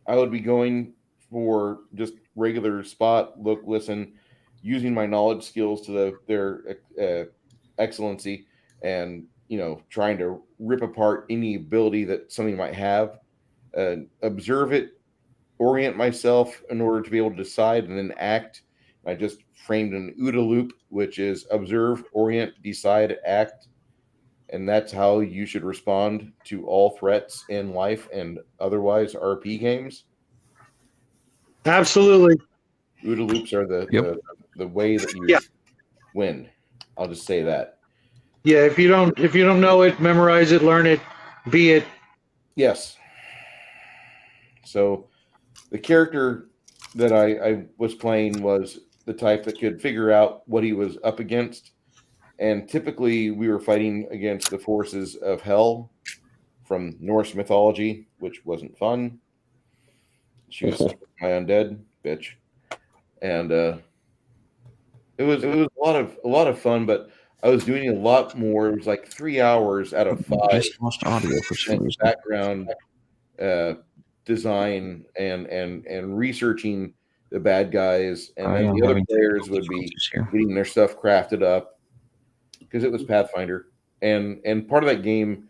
I would be going for just regular spot, look, listen, using my knowledge skills to their excellency, and trying to rip apart any ability that somebody might have observe it, orient myself in order to be able to decide, and then act. I just framed an OODA loop, which is observe, orient, decide, act. And that's how you should respond to all threats in life and otherwise RP games. Absolutely. OODA loops are the way that you win. I'll just say that. Yeah, if you don't know it, memorize it, learn it, be it. Yes. So the character that I was playing was the type that could figure out what he was up against. And typically we were fighting against the forces of hell from Norse mythology, which wasn't fun. She was my undead bitch. And it was a lot of fun, but I was doing a lot more. It was like 3 hours out of 5. Just lost audio for some reason. Background design and researching the bad guys, and then the other players would be getting their stuff crafted up because it was Pathfinder. And part of that game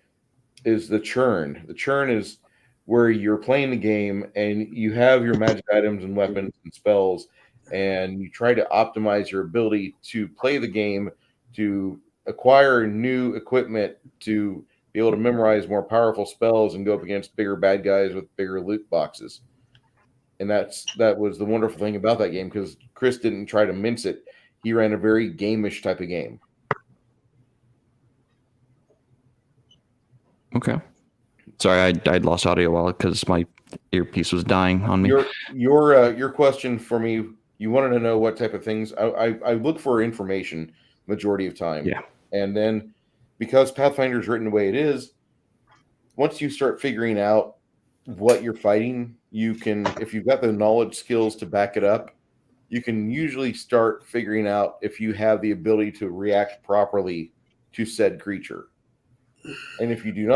is the churn. The churn is where you're playing the game and you have your magic items and weapons and spells, and you try to optimize your ability to play the game, to acquire new equipment, to be able to memorize more powerful spells and go up against bigger bad guys with bigger loot boxes. And that was the wonderful thing about that game, because Chris didn't try to mince it. He ran a very game-ish type of game. Okay. Sorry, I'd lost audio while because my earpiece was dying on me. Your question for me, you wanted to know what type of things. I look for information majority of time. Yeah. And then because Pathfinder is written the way it is, once you start figuring out what you're fighting, you can, if you've got the knowledge skills to back it up, you can usually start figuring out if you have the ability to react properly to said creature. And if you do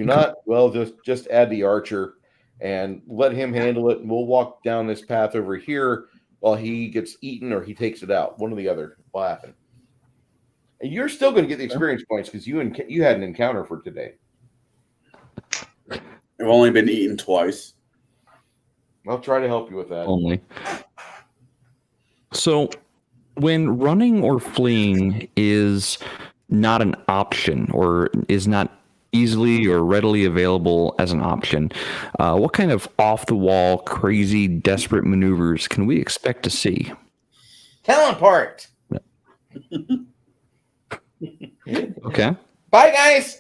not, well, just add the archer and let him handle it, and we'll walk down this path over here while he gets eaten or he takes it out. One or the other will happen. And you're still going to get the experience points because you had an encounter for today. I've only been eaten twice. I'll try to help you with that. Only. So, when running or fleeing is not an option or is not easily or readily available as an option, what kind of off-the-wall, crazy, desperate maneuvers can we expect to see? Teleport. Okay. Bye, guys.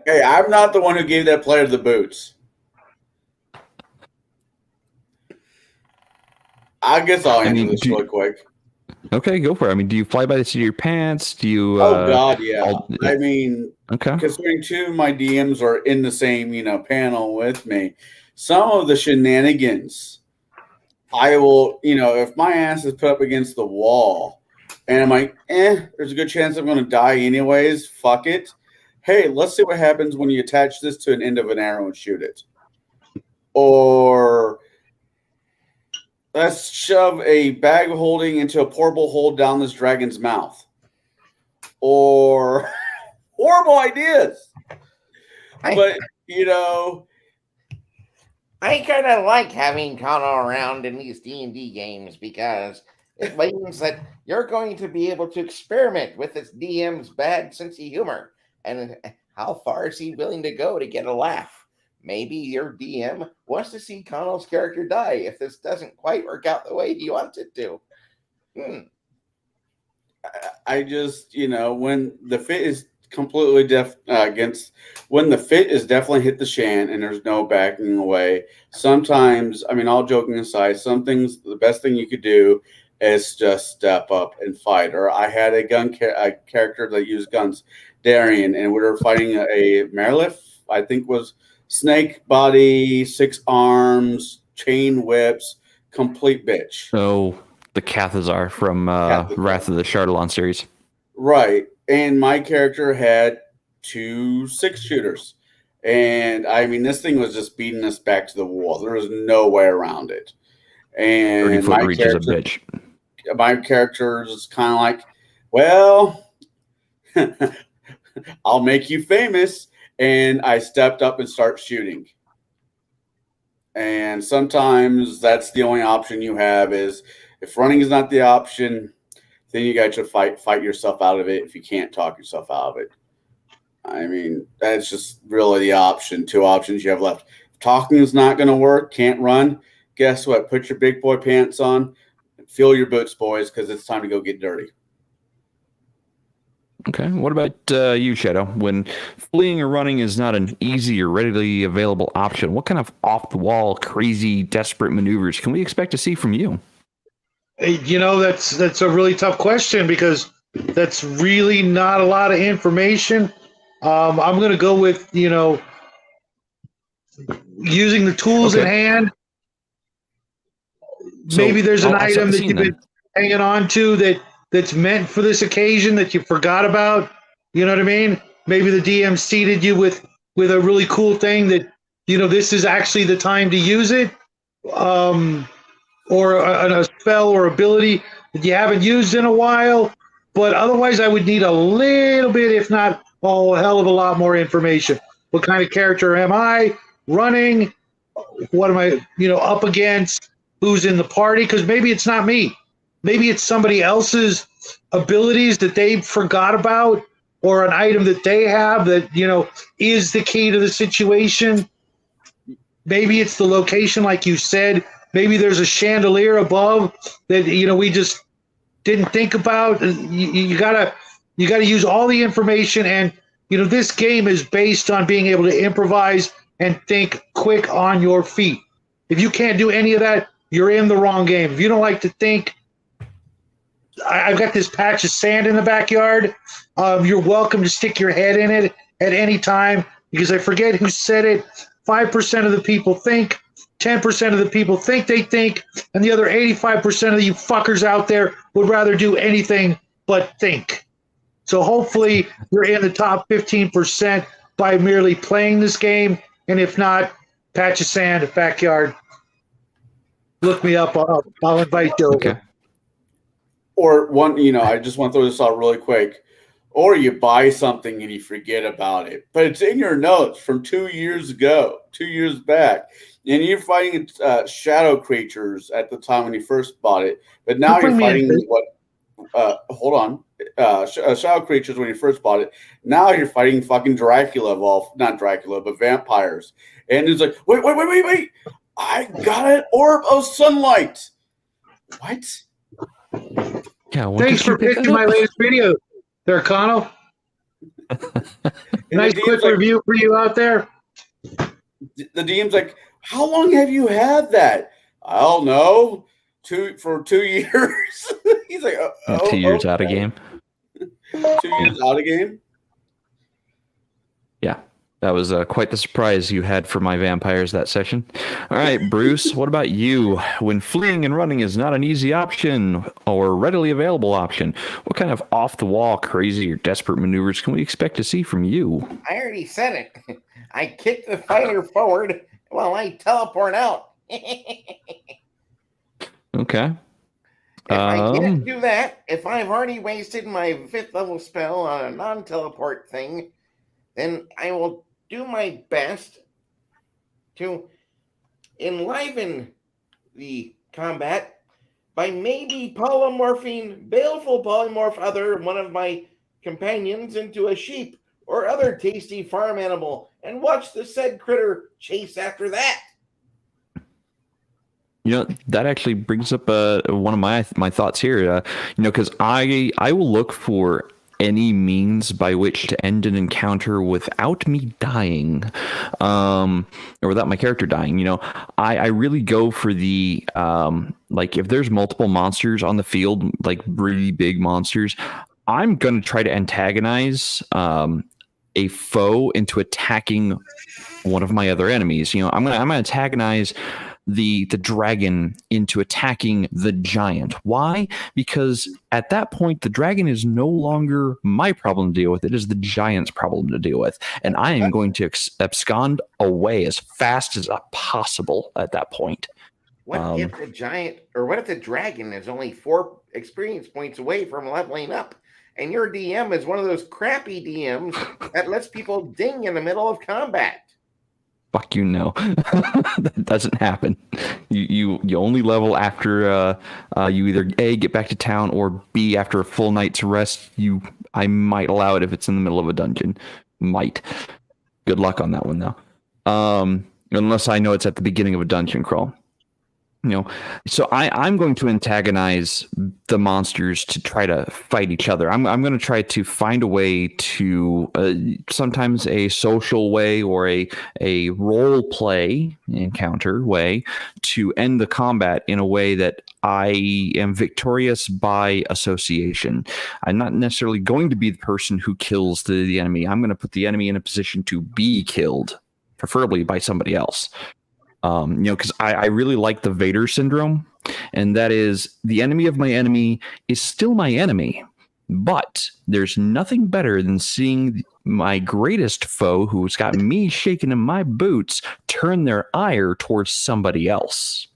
Hey, I'm not the one who gave that player the boots. I guess I'll answer this real quick. Okay, go for it. I mean, do you fly by the seat of your pants? Do you? Oh God, yeah. I mean, okay. Considering two of my DMs are in the same, panel with me, some of the shenanigans, I will, if my ass is put up against the wall, and I'm like, there's a good chance I'm going to die anyways. Fuck it. Hey, let's see what happens when you attach this to an end of an arrow and shoot it. Or let's shove a bag of holding into a portable hole down this dragon's mouth. Or horrible ideas. But, I kind of like having Connor around in these D&D games because it means that you're going to be able to experiment with this DM's bad sense of humor. And how far is he willing to go to get a laugh? Maybe your DM wants to see Connell's character die if this doesn't quite work out the way he wants it to. I just, when the fit is completely when the fit is definitely hit the shan and there's no backing away, sometimes, all joking aside, some things, the best thing you could do is just step up and fight. Or I had a character that used guns, Darian, and we were fighting a Marilith, I think was snake body, 6 arms, chain whips, complete bitch. So the Cathazar from Wrath of the Chardalon series. Right. And my character had 2 6-shooters. And this thing was just beating us back to the wall. There was no way around it. And my character is kind of like, well, I'll make you famous. and I stepped up and start shooting. And sometimes that's the only option you have. Is if running is not the option, then you got to fight yourself out of it. If you can't talk yourself out of it, I mean, that's just really the option. Two options you have left. If talking is not going to work, can't run. Guess what? Put your big boy pants on, fill your boots, boys, because it's time to go get dirty. Okay. What about you, Shadow? When fleeing or running is not an easy or readily available option, what kind of off-the-wall, crazy, desperate maneuvers can we expect to see from you? You know, that's a really tough question because that's really not a lot of information. I'm going to go with, using the tools in hand. So, maybe there's an I'll set item the that scene you've been hanging on to that's meant for this occasion that you forgot about. You know what I mean? Maybe the DM seated you with a really cool thing that, this is actually the time to use it. Or a spell or ability that you haven't used in a while. But otherwise, I would need a little bit, if not a hell of a lot more information. What kind of character am I running? What am I, up against? Who's in the party? Because maybe it's not me. Maybe it's somebody else's abilities that they forgot about, or an item that they have that, is the key to the situation. Maybe it's the location, like you said. Maybe there's a chandelier above that, we just didn't think about. You gotta use all the information. And, this game is based on being able to improvise and think quick on your feet. If you can't do any of that, you're in the wrong game. If you don't like to think, I've got this patch of sand in the backyard. You're welcome to stick your head in it at any time, because I forget who said it. 5% of the people think, 10% of the people think they think, and the other 85% of you fuckers out there would rather do anything but think. So hopefully you're in the top 15% by merely playing this game, and if not, patch of sand, backyard. Look me up. I'll invite you over. Okay. Or one, I just want to throw this out really quick. Or you buy something and you forget about it, but it's in your notes from 2 years ago, 2 years back, and you're fighting shadow creatures at the time when you first bought it. But now you're fighting hold on, shadow creatures when you first bought it. Now you're fighting fucking Dracula, not Dracula, but vampires. And it's like, wait! I got an orb of sunlight. What? Yeah. Thanks for pitching my latest video there, Connell. Nice quick review for you out there. The DM's like, how long have you had that? I don't know. 2 years. He's like, 2 years out of game. 2 years out of game. Yeah. That was quite the surprise you had for my vampires that session. All right, Bruce, what about you? When fleeing and running is not an easy option or readily available option, what kind of off-the-wall, crazy, or desperate maneuvers can we expect to see from you? I already said it. I kick the fighter forward while I teleport out. Okay. If I can't do that, if I've already wasted my 5th level spell on a non-teleport thing, then I will do my best to enliven the combat by maybe baleful polymorph one of my companions into a sheep or other tasty farm animal and watch the said critter chase after that. That actually brings up one of my thoughts here. Because I will look for any means by which to end an encounter without me dying, or without my character dying. I really go for the if there's multiple monsters on the field, like really big monsters, I'm going to try to antagonize a foe into attacking one of my other enemies. I'm going to antagonize the dragon into attacking the giant. Why? Because at that point, the dragon is no longer my problem to deal with. It is the giant's problem to deal with. And I am going to abscond away as fast as possible at that point. What if the dragon is only 4 experience points away from leveling up? and your DM is one of those crappy DMs that lets people ding in the middle of combat. Fuck you, no. That doesn't happen. You only level after you either A, get back to town, or B, after a full night's rest. I might allow it if it's in the middle of a dungeon. Might. Good luck on that one, though. Unless I know it's at the beginning of a dungeon crawl. So I'm going to antagonize the monsters to try to fight each other. I'm going to try to find a way to sometimes a social way or a role play encounter way to end the combat in a way that I am victorious by association. I'm not necessarily going to be the person who kills the enemy. I'm going to put the enemy in a position to be killed, preferably by somebody else. Because I really like the Vader syndrome, and that is the enemy of my enemy is still my enemy, but there's nothing better than seeing my greatest foe, who's got me shaking in my boots, turn their ire towards somebody else.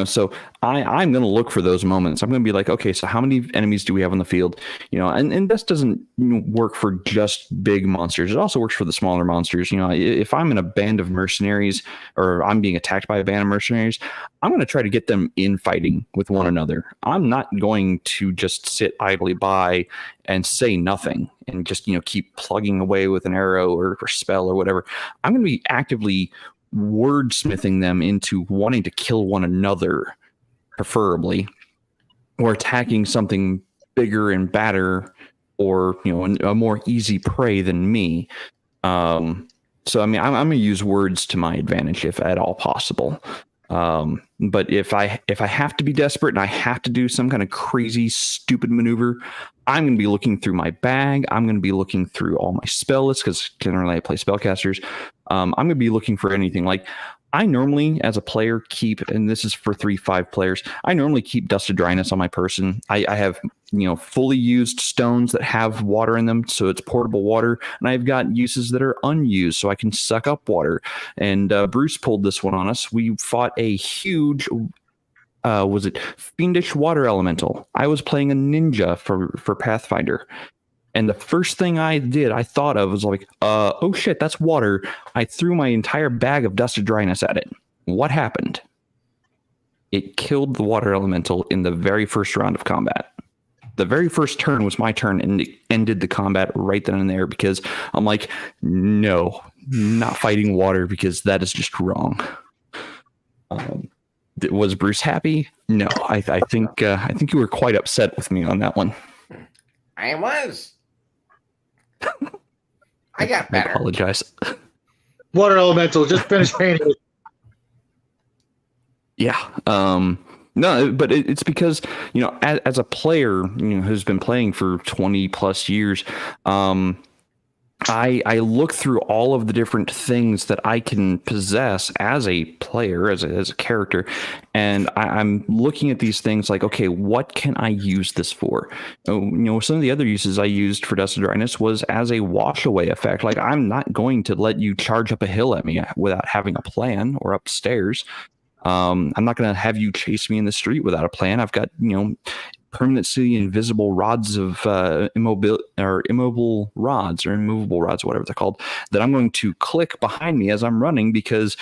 So I'm going to look for those moments. I'm going to be like, okay, so how many enemies do we have on the field? And this doesn't work for just big monsters. It also works for the smaller monsters. If I'm in a band of mercenaries or I'm being attacked by a band of mercenaries, I'm going to try to get them infighting with one another. I'm not going to just sit idly by and say nothing and just, keep plugging away with an arrow or spell or whatever. I'm going to be actively wordsmithing them into wanting to kill one another, preferably, or attacking something bigger and badder, or a more easy prey than me. So I'm going to use words to my advantage if at all possible. But if I have to be desperate and I have to do some kind of crazy, stupid maneuver, I'm going to be looking through my bag. I'm going to be looking through all my spell lists, because generally I play spellcasters. I'm going to be looking for anything. Like, I normally, as a player, keep, and this is for 3-5 players, I normally keep Dust of Dryness on my person. I have, fully used stones that have water in them, so it's portable water, and I've got uses that are unused, so I can suck up water. And Bruce pulled this one on us. We fought a huge, fiendish water elemental. I was playing a ninja for Pathfinder. And the first thing I thought of was like, oh shit, that's water. I threw my entire bag of Dust of Dryness at it. What happened? It killed the water elemental in the very first round of combat. The very first turn was my turn, and it ended the combat right then and there, because I'm like, no, not fighting water, because that is just wrong. Was Bruce happy? No, I think you were quite upset with me on that one. I was. I got better. I apologize. Water elemental, just finished painting it. Yeah. No, but it's because, as a player, who's been playing for 20 plus years, I look through all of the different things that I can possess as a player, as a character, and I'm looking at these things like, okay, what can I use this for? Some of the other uses I used for Dust of Dryness was as a wash away effect. Like, I'm not going to let you charge up a hill at me without having a plan, or upstairs. I'm not going to have you chase me in the street without a plan. I've got, permanently invisible rods of immobile rods, or immovable rods, whatever they're called, that I'm going to click behind me as I'm running, because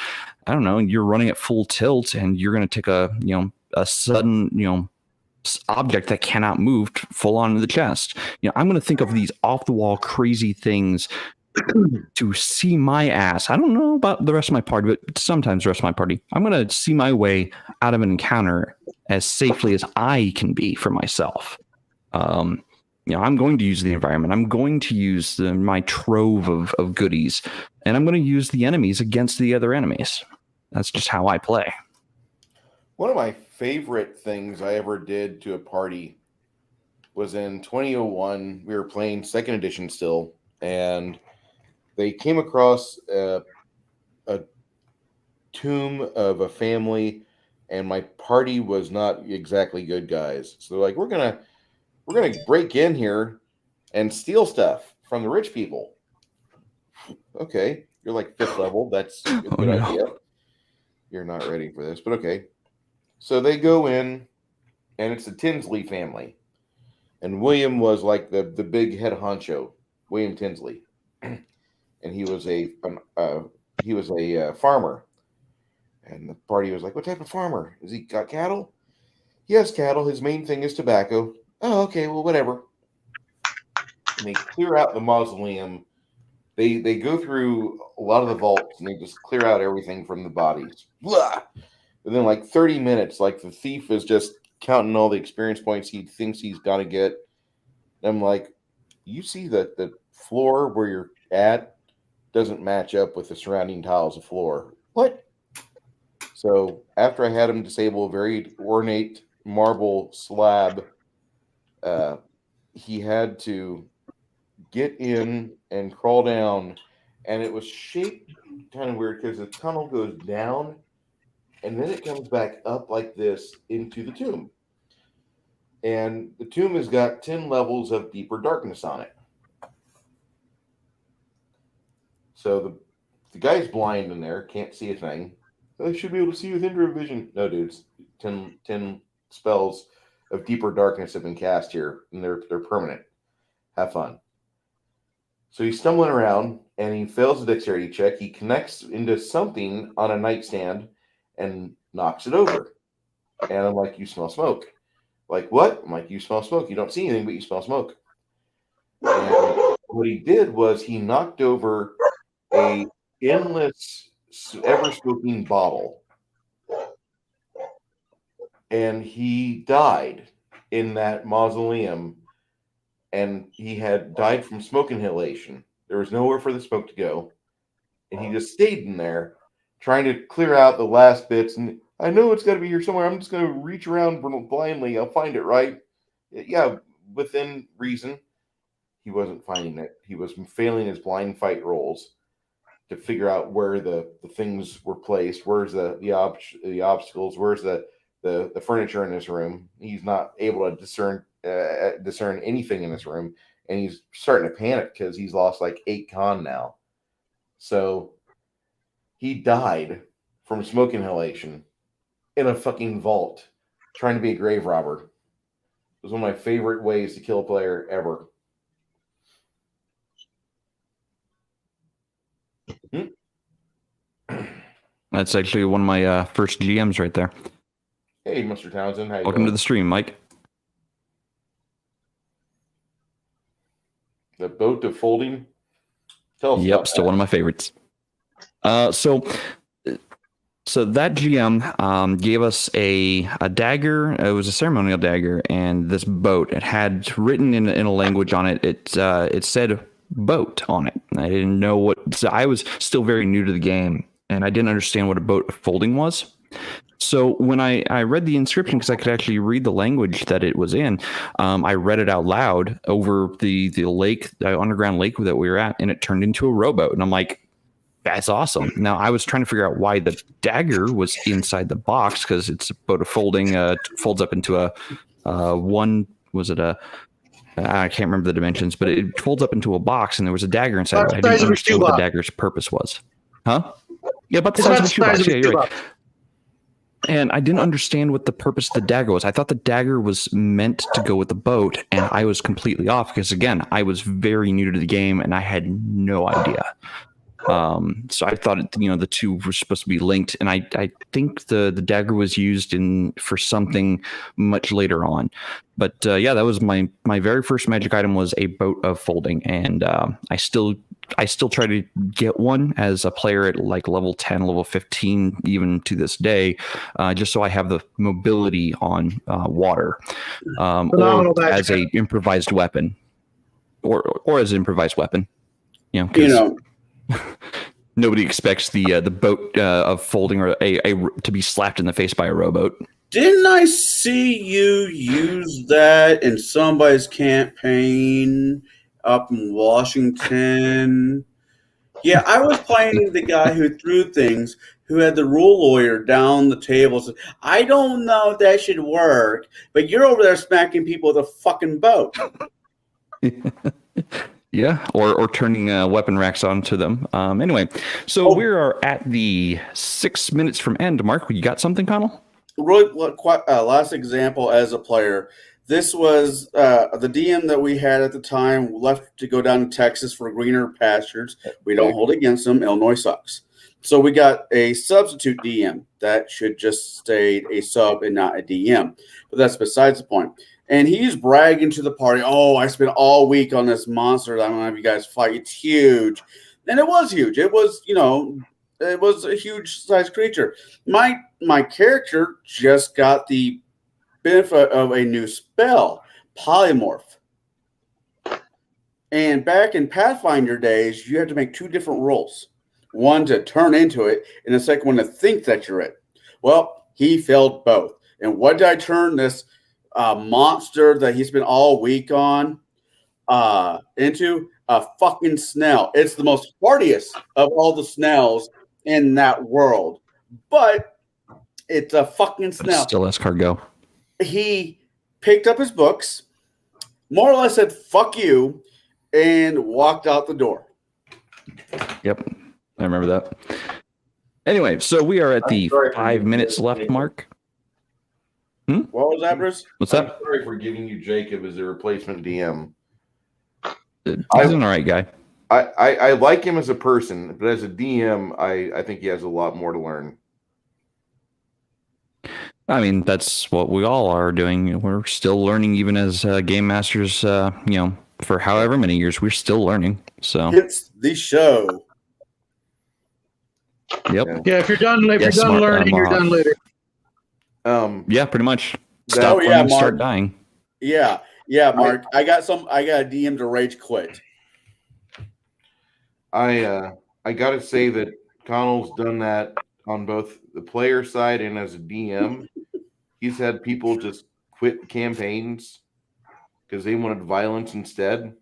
I don't know, you're running at full tilt and you're going to take a sudden, object that cannot move full on to the chest. I'm going to think of these off the wall crazy things to see my ass. I don't know about the rest of my party, but sometimes the rest of my party, I'm going to see my way out of an encounter as safely as I can be for myself. I'm going to use the environment. I'm going to use my trove of goodies, and I'm going to use the enemies against the other enemies. That's just how I play. One of my favorite things I ever did to a party was in 2001. We were playing 2nd edition still, and they came across a tomb of a family, and my party was not exactly good guys. So they're like, we're gonna break in here and steal stuff from the rich people. Okay, you're like 5th level. That's a good idea. You're not ready for this, but okay. So they go in, and it's the Tinsley family. And William was like the big head honcho, William Tinsley, and he was a farmer. And the party was like, "What type of farmer? Has he got cattle?" "Yes, cattle. His main thing is tobacco." "Oh, okay. Well, whatever." And they clear out the mausoleum. They go through a lot of the vaults and they just clear out everything from the bodies. Blah! Within like 30 minutes, like the thief is just counting all the experience points he thinks he's gonna get. And I'm like, you see that the floor where you're at doesn't match up with the surrounding tiles of floor. What? So after I had him disable a very ornate marble slab, he had to get in and crawl down, and it was shaped kind of weird because the tunnel goes down and then it comes back up like this into the tomb. And the tomb has got 10 levels of deeper darkness on it. So the guy's blind in there, can't see a thing. "I should be able to see with infrared vision." No, dudes. 10 spells of deeper darkness have been cast here, and they're permanent. Have fun. So he's stumbling around, and he fails the dexterity check. He connects into something on a nightstand and knocks it over. And I'm like, "You smell smoke." "Like, what?" I'm like, "You smell smoke. You don't see anything, but you smell smoke." And what he did was he knocked over a endless, ever-smoking bottle. And he died in that mausoleum. And he had died from smoke inhalation. There was nowhere for the smoke to go. And he just stayed in there trying to clear out the last bits. And "I know it's got to be here somewhere. I'm just going to reach around blindly. I'll find it, right?" Yeah, within reason. He wasn't finding it. He was failing his blind fight rolls to figure out where the things were placed. Where's the obstacles? Where's the furniture in this room? He's not able to discern anything in this room, and he's starting to panic because he's lost like 8 con now. So he died from smoke inhalation in a fucking vault trying to be a grave robber. It was one of my favorite ways to kill a player ever. That's actually one of my first GMs right there. Hey, Mr. Townsend. How you Welcome doing? to the stream, Mike. The boat of folding. Tell us. Yep, still one of my favorites. So that GM gave us a dagger. It was a ceremonial dagger, and this boat. It had written in a language on it. It said boat on it. I didn't know what. So I was still very new to the game, and I didn't understand what a boat of folding was. So when I read the inscription, because I could actually read the language that it was in, I read it out loud over the lake, the underground lake that we were at, and it turned into a rowboat. And I'm like, that's awesome. Now, I was trying to figure out why the dagger was inside the box, because it's a boat of folding, folds up into a I can't remember the dimensions, but it folds up into a box, and there was a dagger inside it. I didn't understand what the dagger's purpose was. Huh? Yeah, about the size of a shoebox. Yeah, you're right. And I didn't understand what the purpose of the dagger was. I thought the dagger was meant to go with the boat, and I was completely off because, again, I was very new to the game, and I had no idea. So I thought, the two were supposed to be linked, and I think the dagger was used for something much later on. But yeah, that was my very first magic item was a boat of folding, and I still try to get one as a player at like level 10, level 15, even to this day, just so I have the mobility on water, or as a improvised weapon, or as an improvised weapon. Nobody expects the boat of folding or to be slapped in the face by a rowboat. Didn't I see you use that in somebody's campaign up in Washington? Yeah, I was playing the guy who threw things, who had the rule lawyer down the table. Said, "I don't know if that should work, but you're over there smacking people with a fucking boat." Yeah, or turning weapon racks onto them. Anyway, so we are at the 6 minutes from end. Mark, you got something, Connell? Really, quite last example as a player. This was the DM that we had at the time left to go down to Texas for greener pastures. We don't hold against them. Illinois sucks. So we got a substitute DM that should just stay a sub and not a DM. But that's besides the point. And he's bragging to the party, oh, I spent all week on this monster that I'm going to have you guys fight. It's huge. And it was huge. It was, it was a huge size creature. My character just got the benefit of a new spell, polymorph. And back in Pathfinder days, you had to make 2 different rolls. One to turn into it, and the second one to think that you're it. Well, he failed both. And what did I turn this monster that he spent all week on into? A fucking snail. It's the most hardiest of all the snails in that world. But it's a fucking snail. Still escargot. He picked up his books, more or less said, fuck you, and walked out the door. Yep. I remember that. Anyway, so we are at the 5 minutes left mark. What was that, Bruce? What's that? I'm sorry for giving you Jacob as a replacement DM. He's an all right guy. I like him as a person, but as a DM, I think he has a lot more to learn. I mean, that's what we all are doing. We're still learning, even as game masters. For however many years, we're still learning. So It's the show. Yep. Yeah, if you're done learning, you're done later. Yeah, pretty much. Oh, Stop yeah, learning, Mark. start dying. Yeah, Mark. I got a DM to rage quit. I gotta say that Connell's done that on both the player side and as a DM. He's had people just quit campaigns because they wanted violence instead.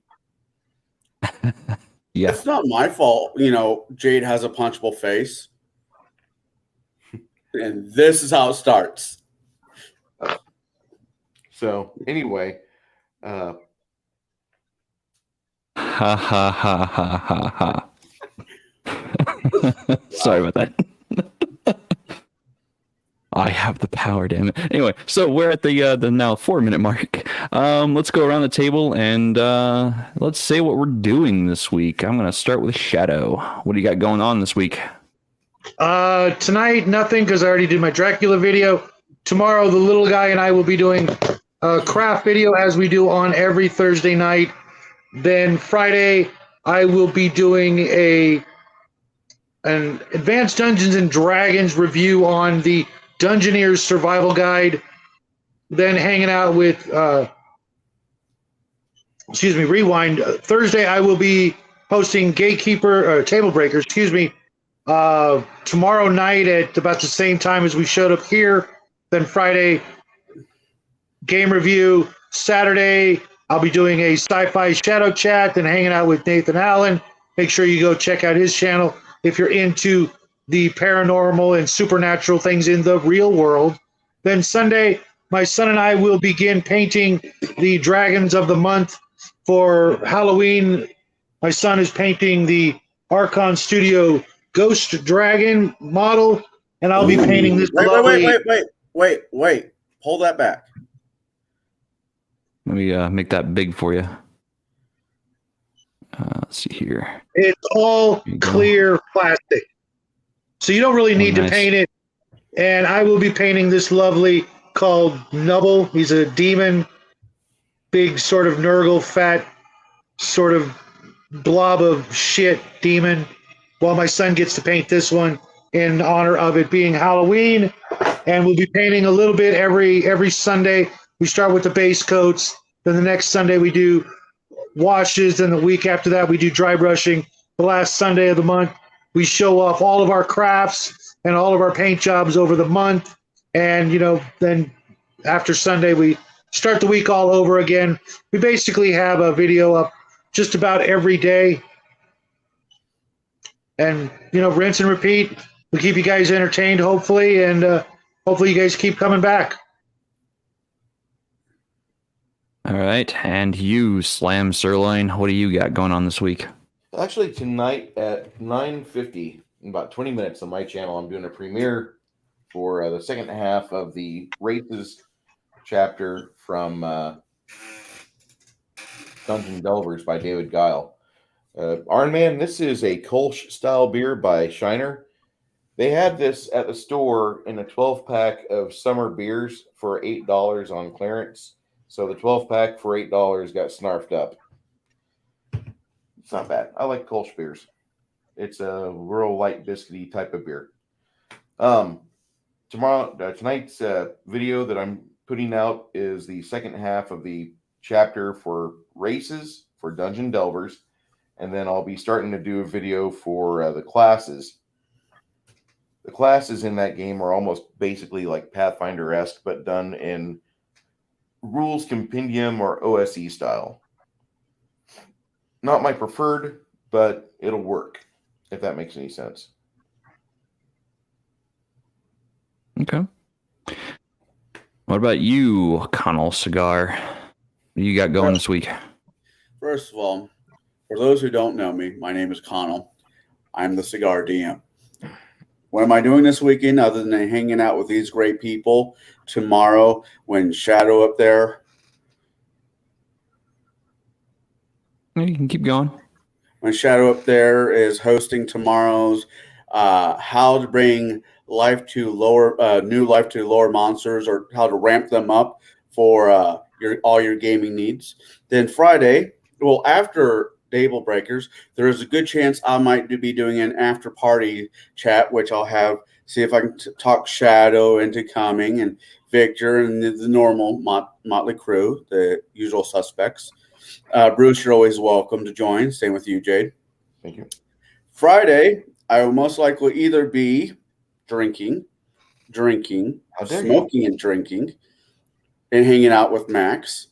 Yeah. It's not my fault, Jade has a punchable face. And this is how it starts. So anyway, Ha ha ha ha ha ha. Sorry about that. I have the power, damn it. Anyway, so we're at the now 4 minute mark. Let's go around the table and let's say what we're doing this week. I'm gonna start with Shadow. What do you got going on this week? Tonight, nothing, because I already did my Dracula video. Tomorrow, the little guy and I will be doing a craft video as we do on every Thursday night. Then Friday, I will be doing an Advanced Dungeons and Dragons review on the Dungeoneer's Survival Guide. Then hanging out with, Rewind. Thursday, I will be hosting Table Breakers, tomorrow night at about the same time as we showed up here. Then Friday, game review. Saturday, I'll be doing a sci-fi shadow chat, then hanging out with Nathan Allen. Make sure you go check out his channel if you're into the paranormal and supernatural things in the real world. Then Sunday, my son and I will begin painting the dragons of the month for Halloween. My son is painting the Archon Studio Ghost Dragon model, and I'll be painting this Wait. Hold that back. Let me make that big for you. Let's see here. It's all clear plastic, so you don't really need to paint it. And I will be painting this lovely called Nubble. He's a demon, big sort of Nurgle, fat sort of blob of shit demon. While my son gets to paint this one in honor of it being Halloween. And we'll be painting a little bit every Sunday. We start with the base coats. Then the next Sunday we do washes. Then the week after that we do dry brushing. The last Sunday of the month we show off all of our crafts and all of our paint jobs over the month. And, then after Sunday we start the week all over again. We basically have a video up just about every day. And, rinse and repeat. We'll keep you guys entertained, hopefully, and hopefully you guys keep coming back. All right. And you, Slam Sirloin, what do you got going on this week? Actually, tonight at 9:50, in about 20 minutes on my channel, I'm doing a premiere for the second half of the races chapter from Dungeon Delvers by David Guile. Iron Man, this is a Kolsch style beer by Shiner. They had this at the store in a 12-pack of summer beers for $8 on clearance. So the 12-pack for $8 got snarfed up. It's not bad. I like Kolsch beers. It's a real light biscuity type of beer. Tonight's video that I'm putting out is the second half of the chapter for races for Dungeon Delvers. And then I'll be starting to do a video for the classes. The classes in that game are almost basically like Pathfinder-esque, but done in rules compendium or OSE style. Not my preferred, but it'll work, if that makes any sense. Okay. What about you, Connell Cigar? What do you got going this week? First of all, for those who don't know me, my name is Connell. I'm the Cigar DM. What am I doing this weekend other than hanging out with these great people tomorrow when Shadow up there? You can keep going. When Shadow up there is hosting tomorrow's how to bring life to lower new life to lower monsters, or how to ramp them up for all your gaming needs. Then Friday, well, after Table Breakers, there is a good chance I might be doing an after party chat, which I'll see if I can talk Shadow into coming, and Victor and the normal motley crew, the usual suspects. Bruce, you're always welcome to join. Same with you, Jade. Thank you. Friday, I will most likely either be drinking, smoking and drinking, and hanging out with Max,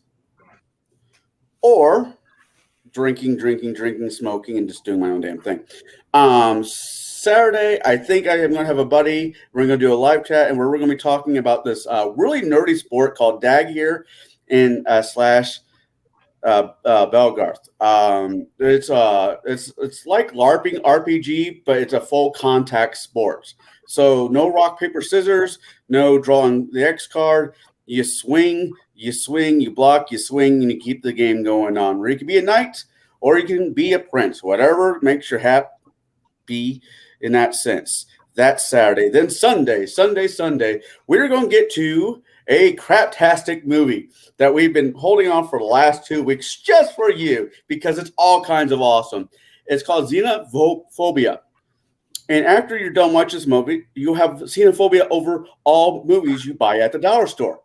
or drinking, smoking, and just doing my own damn thing. Saturday, I think I am going to have a buddy. We're going to do a live chat, and we're going to be talking about this really nerdy sport called Dag here in slash Belgarth. It's like LARPing RPG, but it's a full contact sport. So no rock, paper, scissors, no drawing the X card. You swing, you block, you swing, and you keep the game going on. Or you can be a knight, or you can be a prince. Whatever makes you happy in that sense. That's Saturday. Then Sunday, we're going to get to a craptastic movie that we've been holding on for the last 2 weeks just for you, because it's all kinds of awesome. It's called Xenophobia. And after you're done watching this movie, you'll have xenophobia over all movies you buy at the dollar store.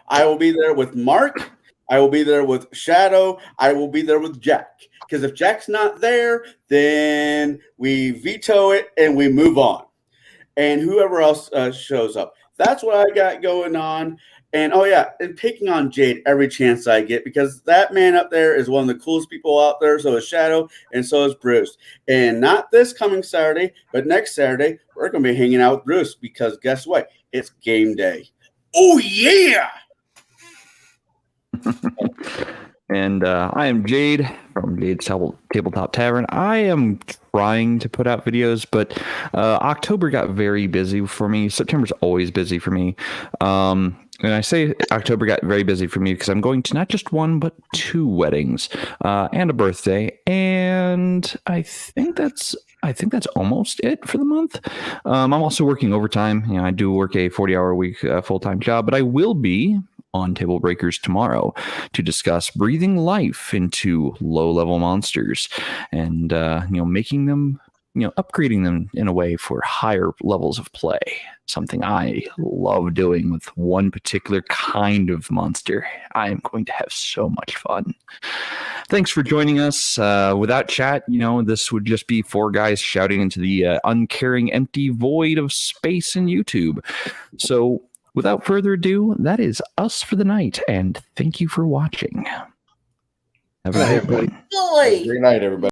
I will be there with Mark. I will be there with Shadow. I will be there with Jack. Because if Jack's not there, then we veto it and we move on. And whoever else shows up. That's what I got going on. And and picking on Jade every chance I get, because that man up there is one of the coolest people out there. So is Shadow, and so is Bruce. And not this coming Saturday, but next Saturday, we're going to be hanging out with Bruce, because guess what? It's game day. Oh, yeah! And I am Jade from Jade's Tabletop Tavern. I am trying to put out videos, but October got very busy for me. September's always busy for me. And I say October got very busy for me because I'm going to not just one, but 2 weddings and a birthday. And I think that's almost it for the month. I'm also working overtime. I do work a 40-hour a week full-time job, but I will be on Table Breakers tomorrow to discuss breathing life into low-level monsters and making them, upgrading them in a way for higher levels of play. Something I love doing with one particular kind of monster. I am going to have so much fun. Thanks for joining us. Without chat, this would just be 4 guys shouting into the uncaring, empty void of space in YouTube. So without further ado, that is us for the night, and thank you for watching. Have a good one. Great night, everybody.